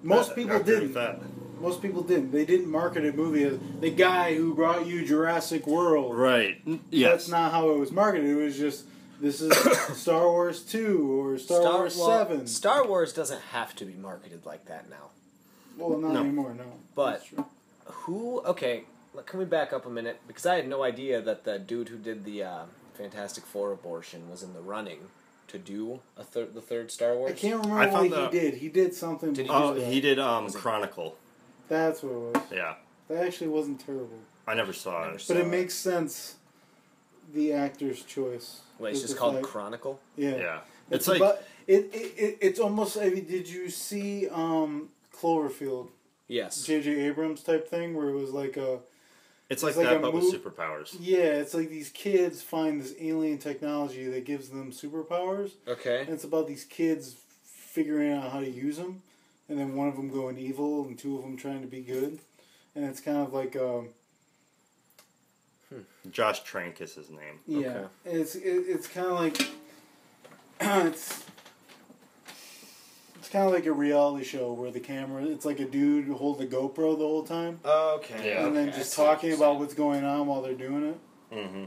Most people didn't. Most people didn't. They didn't market a movie as the guy who brought you Jurassic World. Right. Yes. That's not how it was marketed. It was just, this is Star Wars 2 or Star Wars 7. Star Wars doesn't have to be marketed like that now. Well, not anymore, no. But okay, can we back up a minute? Because I had no idea that the dude who did the Fantastic Four abortion was in the running to do the third Star Wars. I can't remember what he did. He did something. He did Chronicle. That's what it was. Yeah. That actually wasn't terrible. I never saw it. But it makes sense, the actor's choice. Wait, it's just called Chronicle? Yeah. Yeah. It's like... It's almost... I mean, did you see Cloverfield? Yes. J.J. Abrams type thing, where it was like a... It's like that, but with superpowers. Yeah, it's like these kids find this alien technology that gives them superpowers. Okay. And it's about these kids figuring out how to use them. And then one of them going evil, and 2 of them trying to be good. And it's kind of like... Josh Trank is his name. Yeah. Okay. It's kind of like... it's kind of like a reality show where the camera... It's like a dude who holds a GoPro the whole time. Okay. Yeah. And then just talking about what's going on while they're doing it. Mm-hmm.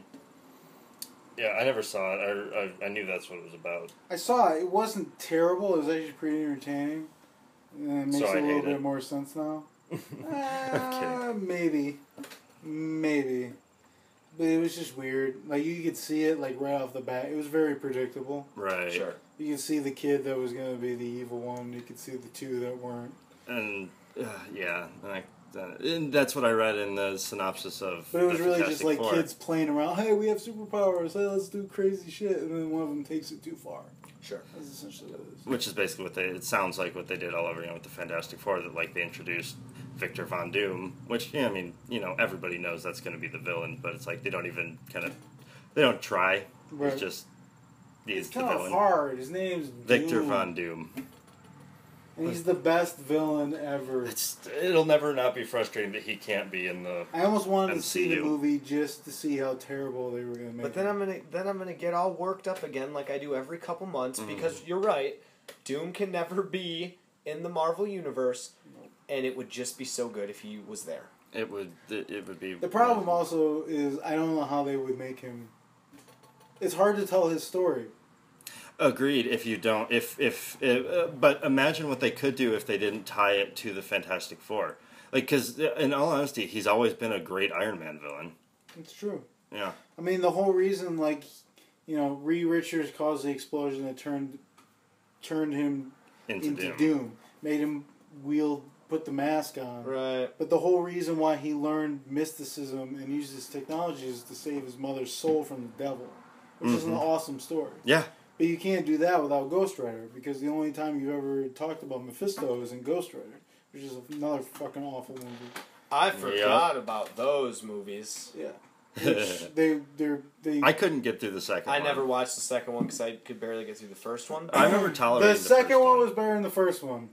Yeah, I never saw it. I knew that's what it was about. I saw it. It wasn't terrible. It was actually pretty entertaining. And it makes a little bit more sense now. I'm kidding. Maybe. But it was just weird. Like, you could see it, like, right off the bat. It was very predictable. Right. Sure. You could see the kid that was going to be the evil one. You could see the 2 that weren't. And, yeah. And that's what I read in the synopsis of But it was really just, like, 4. kids playing around. Hey, we have superpowers. Hey, let's do crazy shit. And then one of them takes it too far. Sure. That's essentially what it is. Which is basically it sounds like what they did all over, with the Fantastic Four, that, like, they introduced Victor Von Doom, which, I mean, everybody knows that's going to be the villain, but it's like they don't even they don't try. Right. It's just, he's It's the kind of villain. hard. His name's Victor Doom. Von Doom. And he's the best villain ever. It'll never not be frustrating that he can't be in the. I almost wanted to see the MCU. movie just to see how terrible they were going to make But then I'm gonna get all worked up again, like I do every couple months, because you're right. Doom can never be in the Marvel universe, and it would just be so good if he was there. It would be. The problem also is I don't know how they would make him. It's hard to tell his story. Agreed. If you don't, but imagine what they could do if they didn't tie it to the Fantastic Four. Like, because in all honesty, he's always been a great Iron Man villain. It's true. Yeah. I mean, the whole reason, like, Reed Richards caused the explosion that turned him into Doom. Made him put the mask on. Right. But the whole reason why he learned mysticism and used his technology is to save his mother's soul from the devil, which is an awesome story. Yeah. But you can't do that without Ghost Rider, because the only time you've ever talked about Mephisto is in Ghost Rider, which is another fucking awful movie. I forgot about those movies. Yeah. Which they I couldn't get through the second one. I never watched the second one because I could barely get through the first one. I remember tolerating the second one was better than the first one.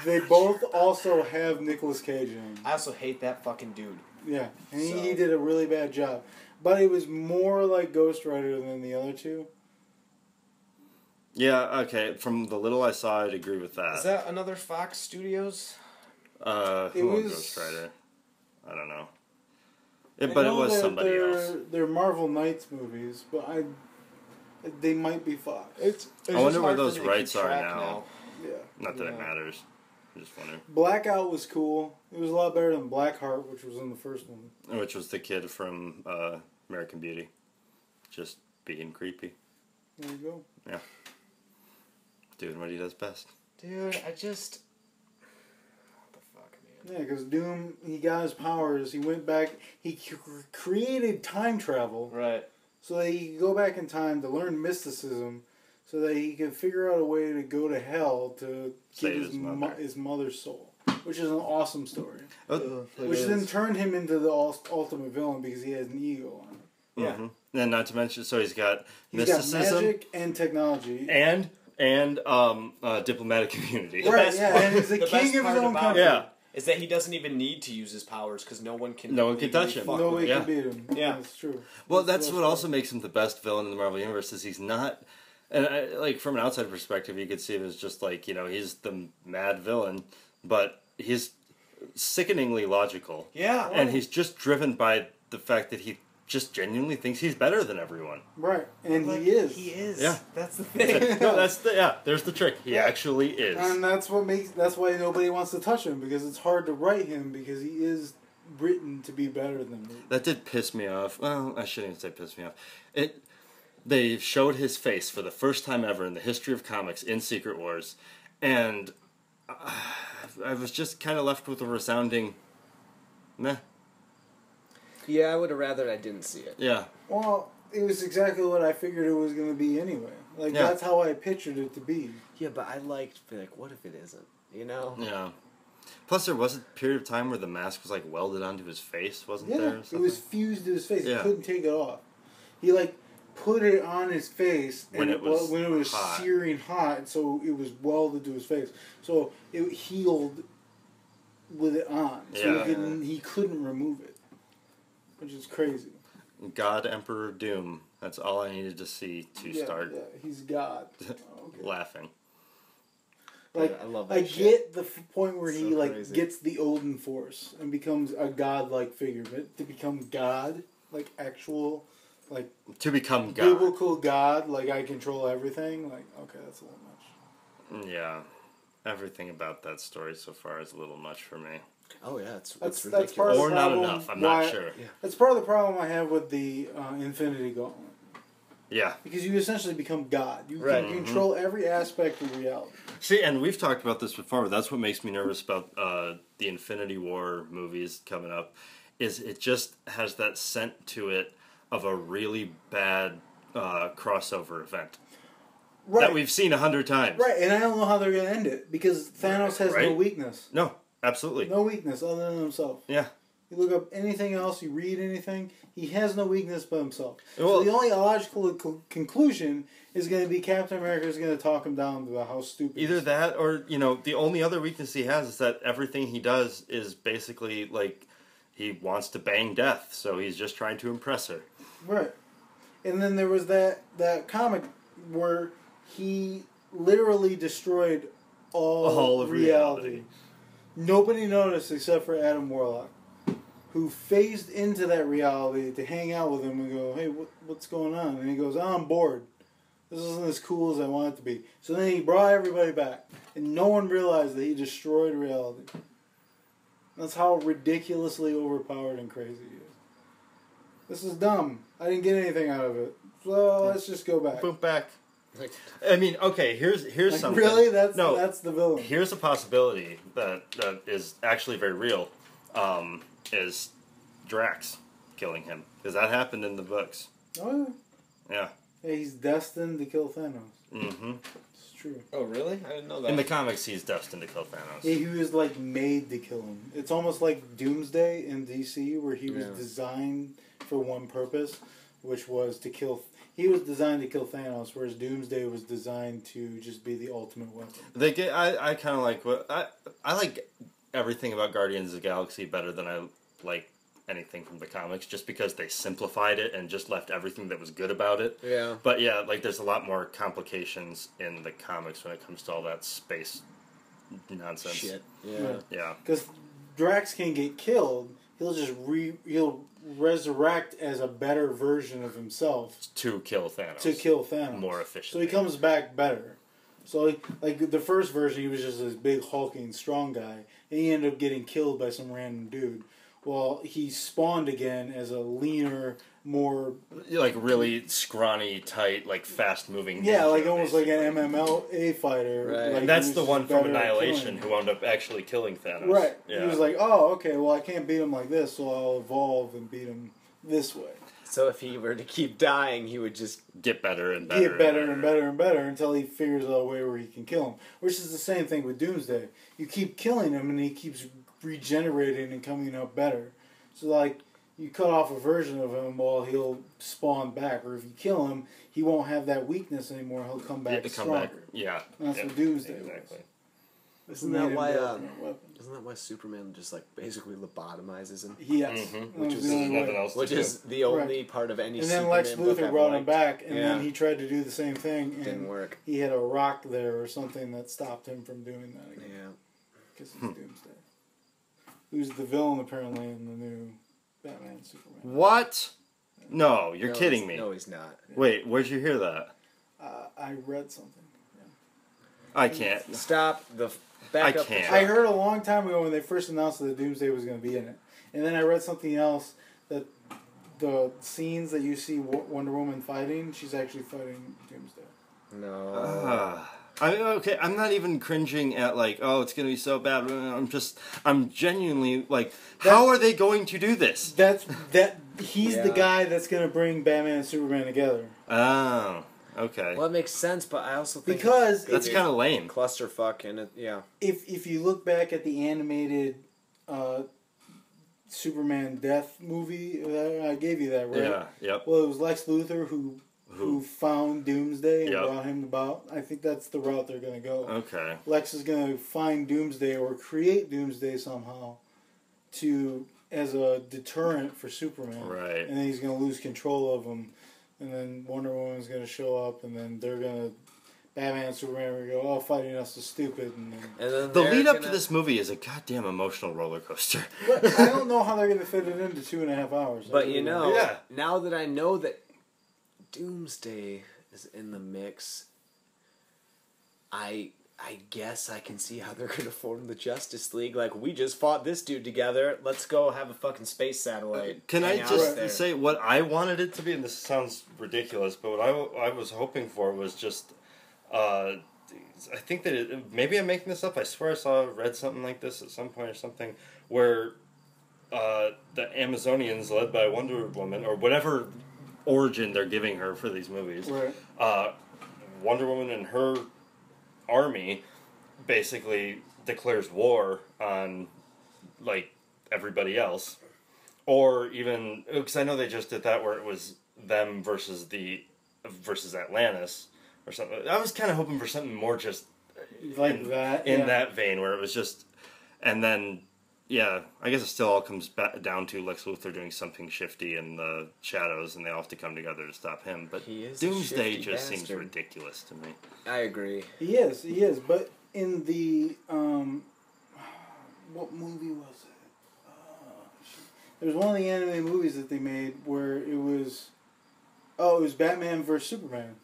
They both also have Nicolas Cage in them. I also hate that fucking dude. Yeah, and he did a really bad job. But it was more like Ghost Rider than the other two. Yeah, okay. From the little I saw, I'd agree with that. Is that another Fox Studios? Who owned Ghost Rider? I don't know. But it was somebody else. They're Marvel Knights movies, but they might be Fox. It's I wonder where those rights are now. Yeah. Not that it matters. I just wonder. Blackout was cool. It was a lot better than Blackheart, which was in the first one. Which was the kid from American Beauty. Just being creepy. There you go. Yeah. Doing what he does best. Dude, I just... What the fuck, man? Yeah, because Doom, he got his powers. He went back. He created time travel. Right. So that he could go back in time to learn mysticism, so that he could figure out a way to go to hell to get his mother's soul. Which is an awesome story. Which then turned him into the ultimate villain because he has an ego on it. Yeah. Mm-hmm. And not to mention, so he's got mysticism. Got magic and technology. And diplomatic community. Right, and he's the king of his own country. Yeah. Is that he doesn't even need to use his powers because no one can touch him. Nobody can beat him. Yeah, that's true. Well, that's what also makes him the best villain in the Marvel Universe, is he's not... And like from an outside perspective, you could see him as just like, he's the mad villain, but he's sickeningly logical. Yeah. And he's just driven by the fact that he just genuinely thinks he's better than everyone. Right, and he is. He is. Yeah. That's the thing. No, there's the trick. He actually is. And that's why nobody wants to touch him, because it's hard to write him, because he is written to be better than me. That did piss me off. Well, I shouldn't even say piss me off. They showed his face for the first time ever in the history of comics in Secret Wars, and I was just kind of left with a resounding meh. Yeah, I would have rather I didn't see it. Yeah. Well, it was exactly what I figured it was going to be anyway. Like, that's how I pictured it to be. Yeah, but I liked, like, what if it isn't? You know? Yeah. Plus, there was a period of time where the mask was, like, welded onto his face, wasn't there? Yeah, it was fused to his face. Yeah. He couldn't take it off. He, like, put it on his face when it was hot. Searing hot, so it was welded to his face. So it healed with it on. So he couldn't remove it. Which is crazy. God Emperor Doom. That's all I needed to see to start. Yeah, he's God. Laughing. Like, I love that I get the point where he crazy. gets the Odin Force and becomes a godlike figure, but to become God, like actual, like to become God, biblical God, like I control everything. Like, okay, that's a little much. Yeah, everything about that story so far is a little much for me. Oh yeah, it's That's ridiculous. part of the Or not problem enough. I'm not sure. Yeah. That's part of the problem I have with the Infinity Gauntlet. Yeah. Because you essentially become God. You Right. can control every aspect of reality. See, and we've talked about this before, but that's what makes me nervous about the Infinity War movies coming up, is it just has that scent to it of a really bad crossover event. Right. That we've seen 100 times. Right, and I don't know how they're going to end it, because Thanos has no Right. weakness. No, absolutely. No weakness other than himself. Yeah. you look up anything else, you read anything, he has no weakness but himself. Well- So the only logical conclusion is going to be Captain America is going to talk him down about how stupid. Either that or, the only other weakness he has is that everything he does is basically, like, he wants to bang death, so he's just trying to impress her. Right. And then there was that comic where he literally destroyed all of reality. Nobody noticed except for Adam Warlock, who phased into that reality to hang out with him and go, hey, what's going on? And he goes, oh, I'm bored. This isn't as cool as I want it to be. So then he brought everybody back. And no one realized that he destroyed reality. That's how ridiculously overpowered and crazy he is. This is dumb. I didn't get anything out of it. So let's just go back. Boom, back. I mean, okay, here's Like, something. really? That's the villain. Here's a possibility that is actually very real, is Drax killing him. Because that happened in the books. Oh, Yeah. yeah. Hey, he's destined to kill Thanos. Mm-hmm. It's true. Oh, really? I didn't know that. In the comics, he's destined to kill Thanos. Yeah, he was like made to kill him. It's almost like Doomsday in DC, where he was Yeah. designed for one purpose, which was to kill. He was designed to kill Thanos, whereas Doomsday was designed to just be the ultimate weapon. I kind of like what I like everything about Guardians of the Galaxy better than I like anything from the comics, just because they simplified it and just left everything that was good about it. Yeah. But yeah, like there's a lot more complications in the comics when it comes to all that space nonsense. Shit. Yeah. Yeah. Because Drax can get killed, he'll resurrect as a better version of himself To kill Thanos. to kill Thanos more So efficiently. he comes back better. So, like, the first version, he was just this big, hulking, strong guy. And he ended up getting killed by some random dude. Well, he spawned again as a leaner, more... Like really scrawny, tight, like fast-moving. Yeah, ninja, like almost like basically. an MMA fighter. Right. Like, And that's he the was one just from better at Annihilation killing. who wound up actually killing Thanos. Right. Yeah. He was like, oh, okay, well, I can't beat him like this, so I'll evolve and beat him this way. So if he were to keep dying, he would just... get better and better. Get better and better and better until he figures out a way where he can kill him. Which is the same thing with Doomsday. You keep killing him and he keeps regenerating and coming up better. So, like, you cut off a version of him while he'll spawn back. Or if you kill him, he won't have that weakness anymore. He'll come Yeah, back to come stronger. back. Yeah. That's Yeah, what Doomsday exactly. was. Isn't Made that him why, the ultimate weapon. Isn't that why Superman just, like, basically lobotomizes him? Yes. Mhm. That Which was is the only nothing way. else to Which do. is the only part of any And then Superman Lex book Luthor I've brought him liked. back, and then Yeah. he tried to do the same thing, and Didn't work. he had a rock there or something that stopped him from doing that again. Yeah. Because he's Doomsday. Who's the villain, apparently, in the new Batman Superman. What? No, you're No, kidding he's- me. No, he's not. Wait, where'd you hear that? I read something. I can't. Stop the... Back I up. can't. I heard a long time ago when they first announced that Doomsday was going to be in it. And then I read something else that the scenes that you see Wonder Woman fighting, she's actually fighting Doomsday. No. I'm not even cringing at like, oh, it's gonna be so bad. I'm genuinely like, how are they going to do this? He's the Yeah. guy that's going to bring Batman and Superman together. Oh, okay. Well, it makes sense, but I also think... Because it's gonna That's be kind a of lame. clusterfuck, and it, yeah. if you look back at the animated Superman Death movie, I gave you that, right? Yeah. Yep. Well, it was Lex Luthor who found Doomsday and Yep. brought him about. I think that's the route they're going to go. Okay. Lex is going to find Doomsday or create Doomsday somehow as a deterrent for Superman. Right. And then he's going to lose control of him. And then Wonder Woman's going to show up, and then they're going to... Batman and Superman are going to go, oh, fighting us is stupid. And then... And then The they're lead up to gonna- this movie is a goddamn emotional roller coaster. But I don't know how they're going to fit it into 2.5 hours. But you know, Yeah. now that I know that Doomsday is in the mix, I guess I can see how they're going to form the Justice League. Like, we just fought this dude together. Let's go have a fucking space satellite. Can I Hang out just there. say what I wanted it to be? And this sounds ridiculous, but what I was hoping for was just... I think that maybe I'm making this up. I swear I read something like this at some point or something, where the Amazonians, led by Wonder Woman, or whatever origin they're giving her for these movies, Right. Wonder Woman and her army basically declares war on like everybody else, Or even because I know they just did that where it was them versus Atlantis or something. I was kind of hoping for something more just Like that. in yeah. that vein where it was just, and then yeah, I guess it still all comes back down to Lex Luthor doing something shifty in the shadows, and they all have to come together to stop him. But He is a Doomsday shifty just seems bastard. ridiculous to me. I agree. He is. But in the what movie was it? There was one of the anime movies that they made where it was Batman vs Superman.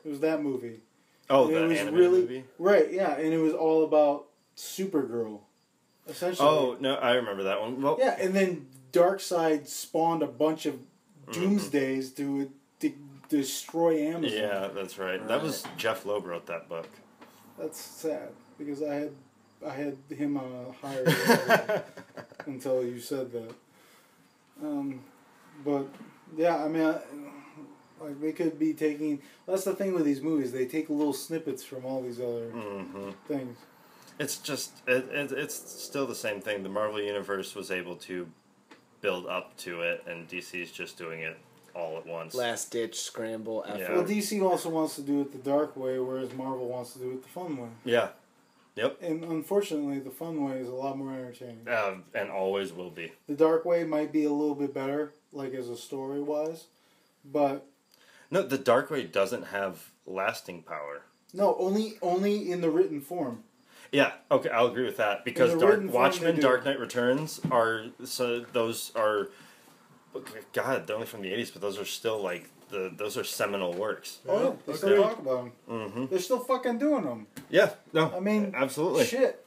It was that movie. Oh, And the it was anime really, movie. Right, yeah, and it was all about Supergirl, essentially. Oh no, I remember that one. Well, Yeah, and then Darkseid spawned a bunch of Doomsdays to destroy Amazon. yeah, that's right. That was Jeff Loeb wrote that book. That's sad because I had him hired until you said that. But yeah, I mean, like they could be taking. That's the thing with these movies; they take little snippets from all these other things. It's just it's still the same thing. The Marvel Universe was able to build up to it, and DC's just doing it all at once. Last ditch scramble effort. Yeah. Well, DC also wants to do it the dark way, whereas Marvel wants to do it the fun way. Yeah. Yep. And unfortunately, the fun way is a lot more entertaining. And always will be. The dark way might be a little bit better, like as a story wise, but No, the Dark Way doesn't have lasting power. no, only in the written form. Yeah, okay, I'll agree with that because In the written form, Watchmen, they do. Dark Knight Returns those are, God, they're only from the 80s, but those are still like those are seminal works. Oh yeah, they still talk about them. Mm-hmm. They're still fucking doing them. Yeah, no, I mean, absolutely. Shit.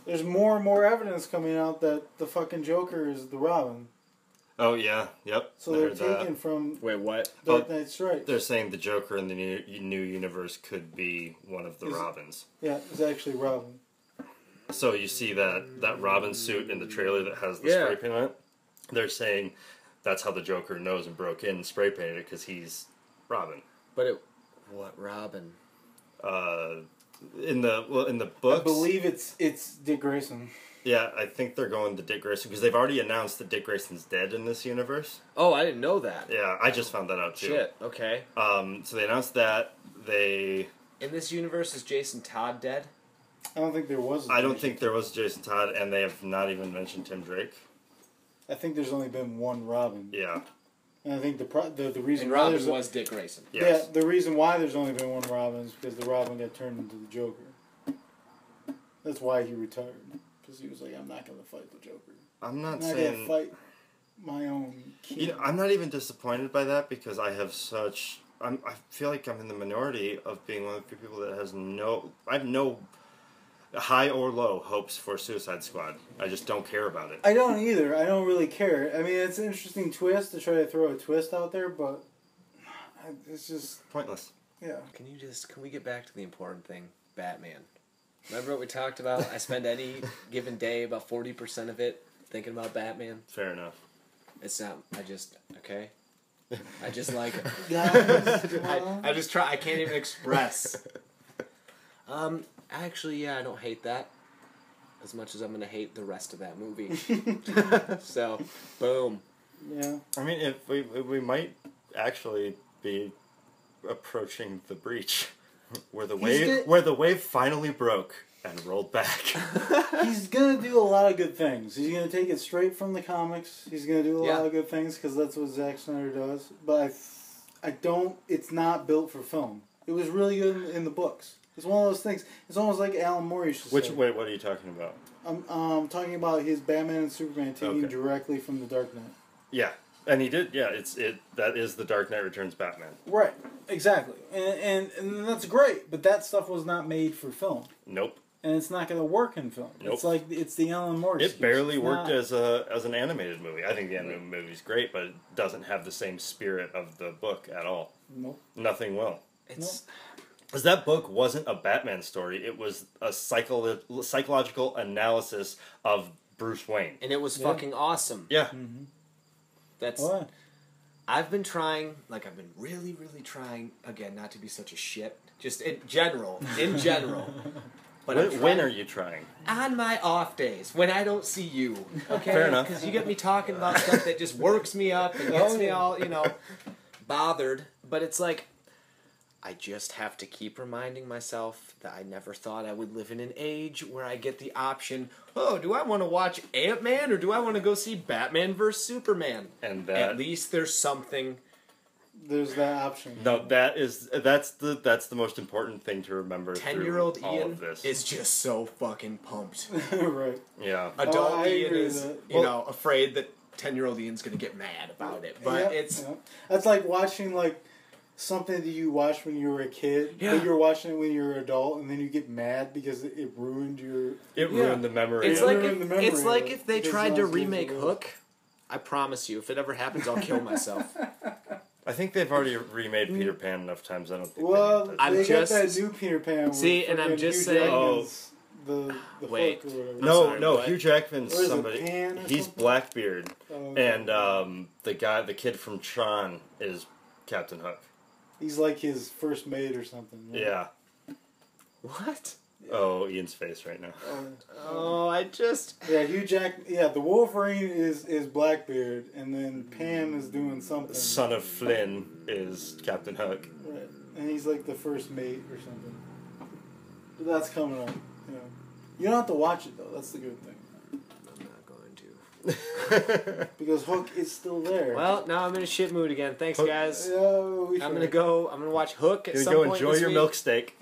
There's more and more evidence coming out that the fucking Joker is the Robin. Oh yeah, yep. So I they're heard that. taking from Wait, what? Dark Knight Strikes. They're saying the Joker in the new universe could be one of the Is it- Robins. Yeah, it's actually Robin. So you see that Robin suit in the trailer that has the Yeah. spray paint on it. They're saying that's how the Joker knows and broke in and spray painted it because he's Robin. But what Robin? In the books, I believe it's Dick Grayson. yeah, I think they're going to Dick Grayson because they've already announced that Dick Grayson's dead in this universe. Oh, I didn't know that. Yeah, I just found that out too. Shit. Okay. So they announced that they. In this universe, is Jason Todd dead? I don't think there was. I don't think there was Jason Todd, and they have not even mentioned Tim Drake. I think there's only been one Robin. Yeah. And I think the reason And why Robin there's was Dick Grayson. Yes. yeah, the reason why there's only been one Robin is because the Robin got turned into the Joker. That's why he retired, because he was like, I'm not gonna fight the Joker. I'm not I'm not saying. gonna fight my own kid. You know, I'm not even disappointed by that because I feel like I'm in the minority of being one of the people that I have no high or low hopes for Suicide Squad. I just don't care about it. I don't either. I don't really care. I mean, it's an interesting twist to try to throw a twist out there, but it's just Pointless. yeah. Can we get back to the important thing? Batman. Remember what we talked about? I spend any given day about 40% of it thinking about Batman. Fair enough. It's not. I just like it. Guys, I just try. I can't even express. Actually, yeah, I don't hate that as much as I'm gonna hate the rest of that movie. So, boom. yeah. I mean, if we might actually be approaching the breach, where the wave finally broke and rolled back. He's gonna do a lot of good things. He's gonna take it straight from the comics. He's gonna do a Yeah. lot of good things because that's what Zack Snyder does. But I don't. It's not built for film. It was really good in the books. It's one of those things. It's almost like Alan Moore used to say. Wait, what are you talking about? I'm talking about his Batman and Superman taking Okay. directly from the Dark Knight. Yeah, and he did. Yeah, that is the Dark Knight Returns Batman. Right. Exactly. And that's great. But that stuff was not made for film. Nope. And it's not going to work in film. Nope. It's like it's the Alan Moore. It excuse. barely It's worked not- as an animated movie. I think the animated movie's great, but it doesn't have the same spirit of the book at all. Nope. Nothing will. It's Because that book wasn't a Batman story. It was a psychological analysis of Bruce Wayne. and it was Yeah. fucking awesome. Yeah. That's. What? I've been trying. Like I've been really, really trying again not to be such a shit. Just in general. But When are you trying? on my off days, when I don't see you, okay? Fair enough. Because you get me talking about stuff that just works me up and gets me all, bothered. But it's like, I just have to keep reminding myself that I never thought I would live in an age where I get the option, oh, do I want to watch Ant-Man or do I want to go see Batman vs. Superman? And At least there's something. There's that option. No, that's the most important thing to remember. 10-year-old all Ian of this. is just so fucking pumped. Right. Yeah. Adult I Ian agree is, with that. afraid that 10-year-old Ian's going to get mad about it. But That's like watching something that you watched when you were a kid, Yeah. but you're watching it when you're an adult, and then you get mad because it ruined your. It ruined the memory. It's of like it. ruined the memory it's of like it, if they because tried those to days remake were- Hook. I promise you, if it ever happens, I'll kill myself. I think they've already remade Peter Pan enough times. I don't think. Well, they need I'm they just- got that new Peter Pan. with See, and I'm fucking just Hugh saying- Jackman's the Wait. Hook or whatever. no, sorry, no. what? Hugh Jackman's Or is it somebody. Pan or He's something? Blackbeard, Oh, and the kid from Tron is Captain Hook. he's like his first mate or something. Right? Yeah. What? Oh, Ian's face right now. Oh, I just... Yeah, Hugh Jack. Yeah, the Wolverine is Blackbeard, and then Pam is doing something. Son of Flynn is Captain Hook. Right. And he's like the first mate or something. But that's coming up. You don't have to watch it though. That's the good thing. I'm not going to. Because Hook is still there. Well, now I'm in a shit mood again. Thanks, Hook- guys. Yeah, I'm gonna watch Hook at Here you some go. point Enjoy this your week. milk steak.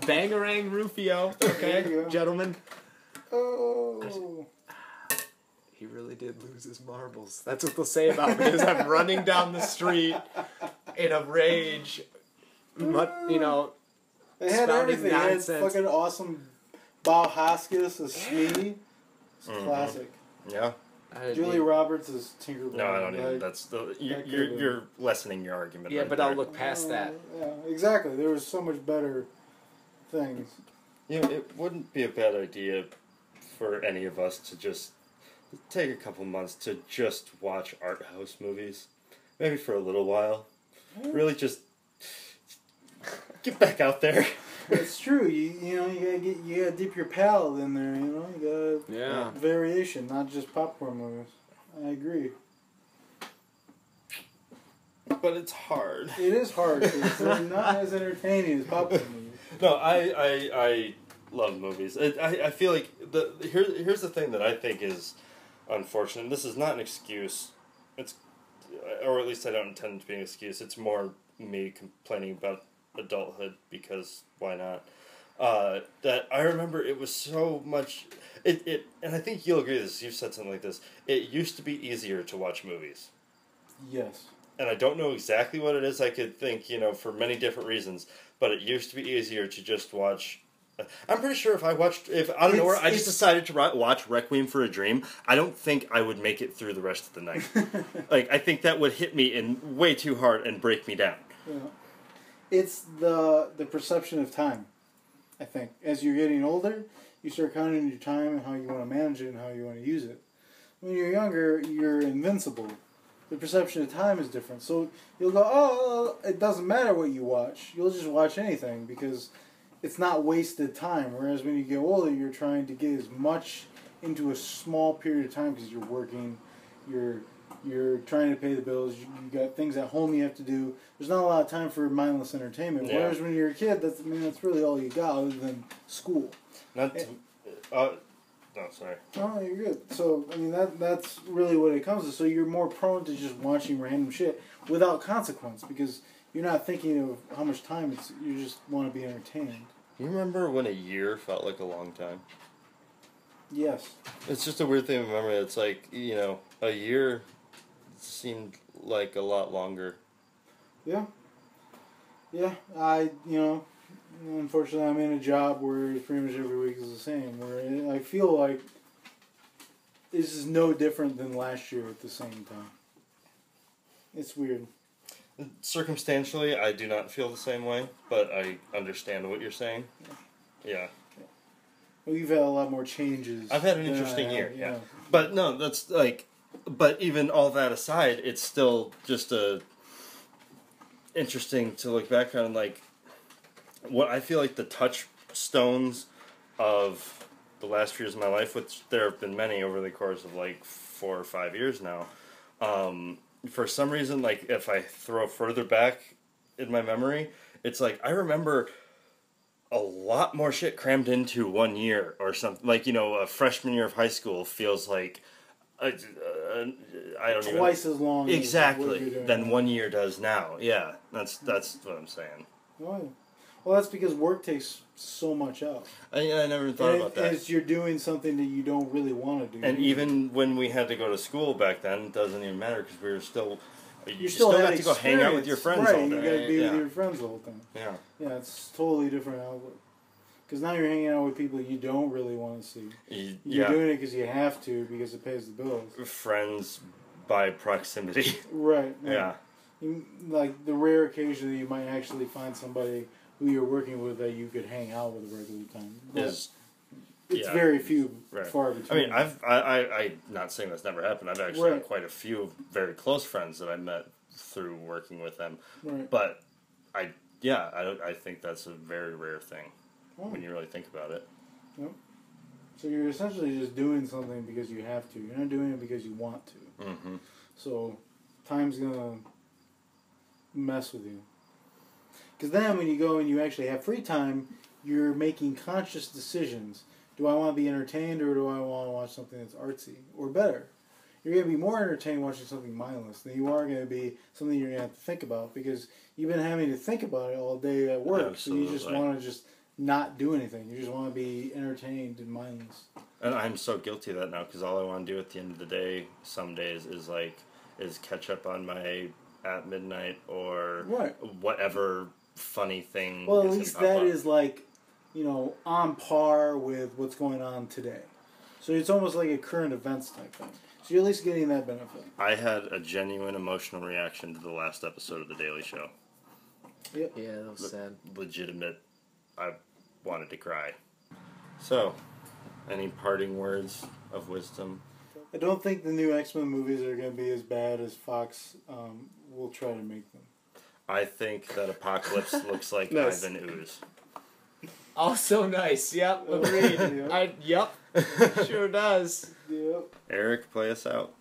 Bangarang Rufio. Okay, There you go. gentlemen. Oh. He really did lose his marbles. That's what they'll say about me as I'm running down the street in a rage. They had spouting everything. They had nonsense. fucking awesome Bob Hoskins as Smee. It's classic. Yeah. Julia Roberts as Tinkerbell. No, I don't even. Like, That's the that you're could've- you're lessening your argument. Yeah, right but there. I'll look past that. Yeah, exactly. There was so much better things. You know, it wouldn't be a bad idea for any of us to just take a couple months to just watch art house movies, maybe for a little while. Really, just get back out there. It's true. You gotta dip your palate in there. You gotta Yeah. variation, not just popcorn movies. I agree. But it's hard. It is hard because they're not as entertaining as popcorn movies. No, I love movies. I feel like here's the thing that I think is unfortunate. And this is not an excuse. It's, or at least I don't intend it to be an excuse. It's more me complaining about adulthood because why not? That I remember it was so much. It and I think you'll agree with this. You've said something like this. It used to be easier to watch movies. Yes. And I don't know exactly what it is. I could think, for many different reasons. But it used to be easier to just watch. I'm pretty sure if out of nowhere I just decided to watch Requiem for a Dream, I don't think I would make it through the rest of the night. I think that would hit me in way too hard and break me down. Yeah. It's the perception of time. I think as you're getting older, you start counting your time and how you want to manage it and how you want to use it. When you're younger, you're invincible. The perception of time is different. So you'll go, oh, it doesn't matter what you watch. You'll just watch anything because it's not wasted time. Whereas when you get older, you're trying to get as much into a small period of time because you're working, you're trying to pay the bills, you got things at home you have to do. There's not a lot of time for mindless entertainment. Yeah. Whereas when you're a kid, that's really all you got other than school. No, sorry. Oh, you're good. So, that's really what it comes to. So you're more prone to just watching random shit without consequence because you're not thinking of how much time you just want to be entertained. You remember when a year felt like a long time? Yes. It's just a weird thing to remember. It's like, a year seemed like a lot longer. Yeah. Yeah. Unfortunately, I'm in a job where pretty much every week is the same. Where I feel like this is no different than last year at the same time. It's weird. Circumstantially, I do not feel the same way, but I understand what you're saying. Yeah. We've had a lot more changes. I've had an than I interesting have, year, yeah. But no, that's but even all that aside, it's still just interesting to look back on, what I feel like the touchstones of the last few years of my life, which there have been many over the course of like 4 or 5 years now. For some reason, like if I throw further back in my memory, it's like I remember a lot more shit crammed into 1 year or something. Like, you know, a freshman year of high school feels like I don't even Twice as long exactly as what you're doing than now. 1 year does now. Yeah, that's what I'm saying. Oh, well, that's because work takes so much out. I never thought about that. It's you're doing something that you don't really want to do. And even when we had to go to school back then, it doesn't even matter because we were still. you still got to go hang out with your friends right, all day. You got to be yeah. with your friends all the time. Yeah. Yeah, it's totally different outlook. Because now you're hanging out with people you don't really want to see. You're doing it because you have to, because it pays the bills. Friends by proximity. Right. Yeah. Like the rare occasion that you might actually find somebody who you're working with that you could hang out with a regular time. But it's very few, far between. I mean, I'm not saying that's never happened. I've actually had quite a few very close friends that I met through working with them. Right. But I think that's a very rare thing when you really think about it. Yep. So you're essentially just doing something because you have to. You're not doing it because you want to. Mm-hmm. So time's gonna mess with you. Because then when you go and you actually have free time, you're making conscious decisions. Do I want to be entertained or do I want to watch something that's artsy? Or better, you're going to be more entertained watching something mindless than you are going to be something you're going to have to think about, because you've been having to think about it all day at work. Absolutely. So you just want to just not do anything. You just want to be entertained and mindless. And I'm so guilty of that now, because all I want to do at the end of the day some days is catch up on my At Midnight or whatever funny thing. Well, at least that is like, you know, on par with what's going on today. So it's almost like a current events type thing. So you're at least getting that benefit. I had a genuine emotional reaction to the last episode of The Daily Show. Yep. Yeah, that was sad. Legitimate. I wanted to cry. So, any parting words of wisdom? I don't think the new X-Men movies are going to be as bad as Fox will try to make them. I think that Apocalypse looks like Nice. Ivan Ooze. Also nice. Yep, agreed. Yep. Yep, sure does. Yep. Eric, play us out.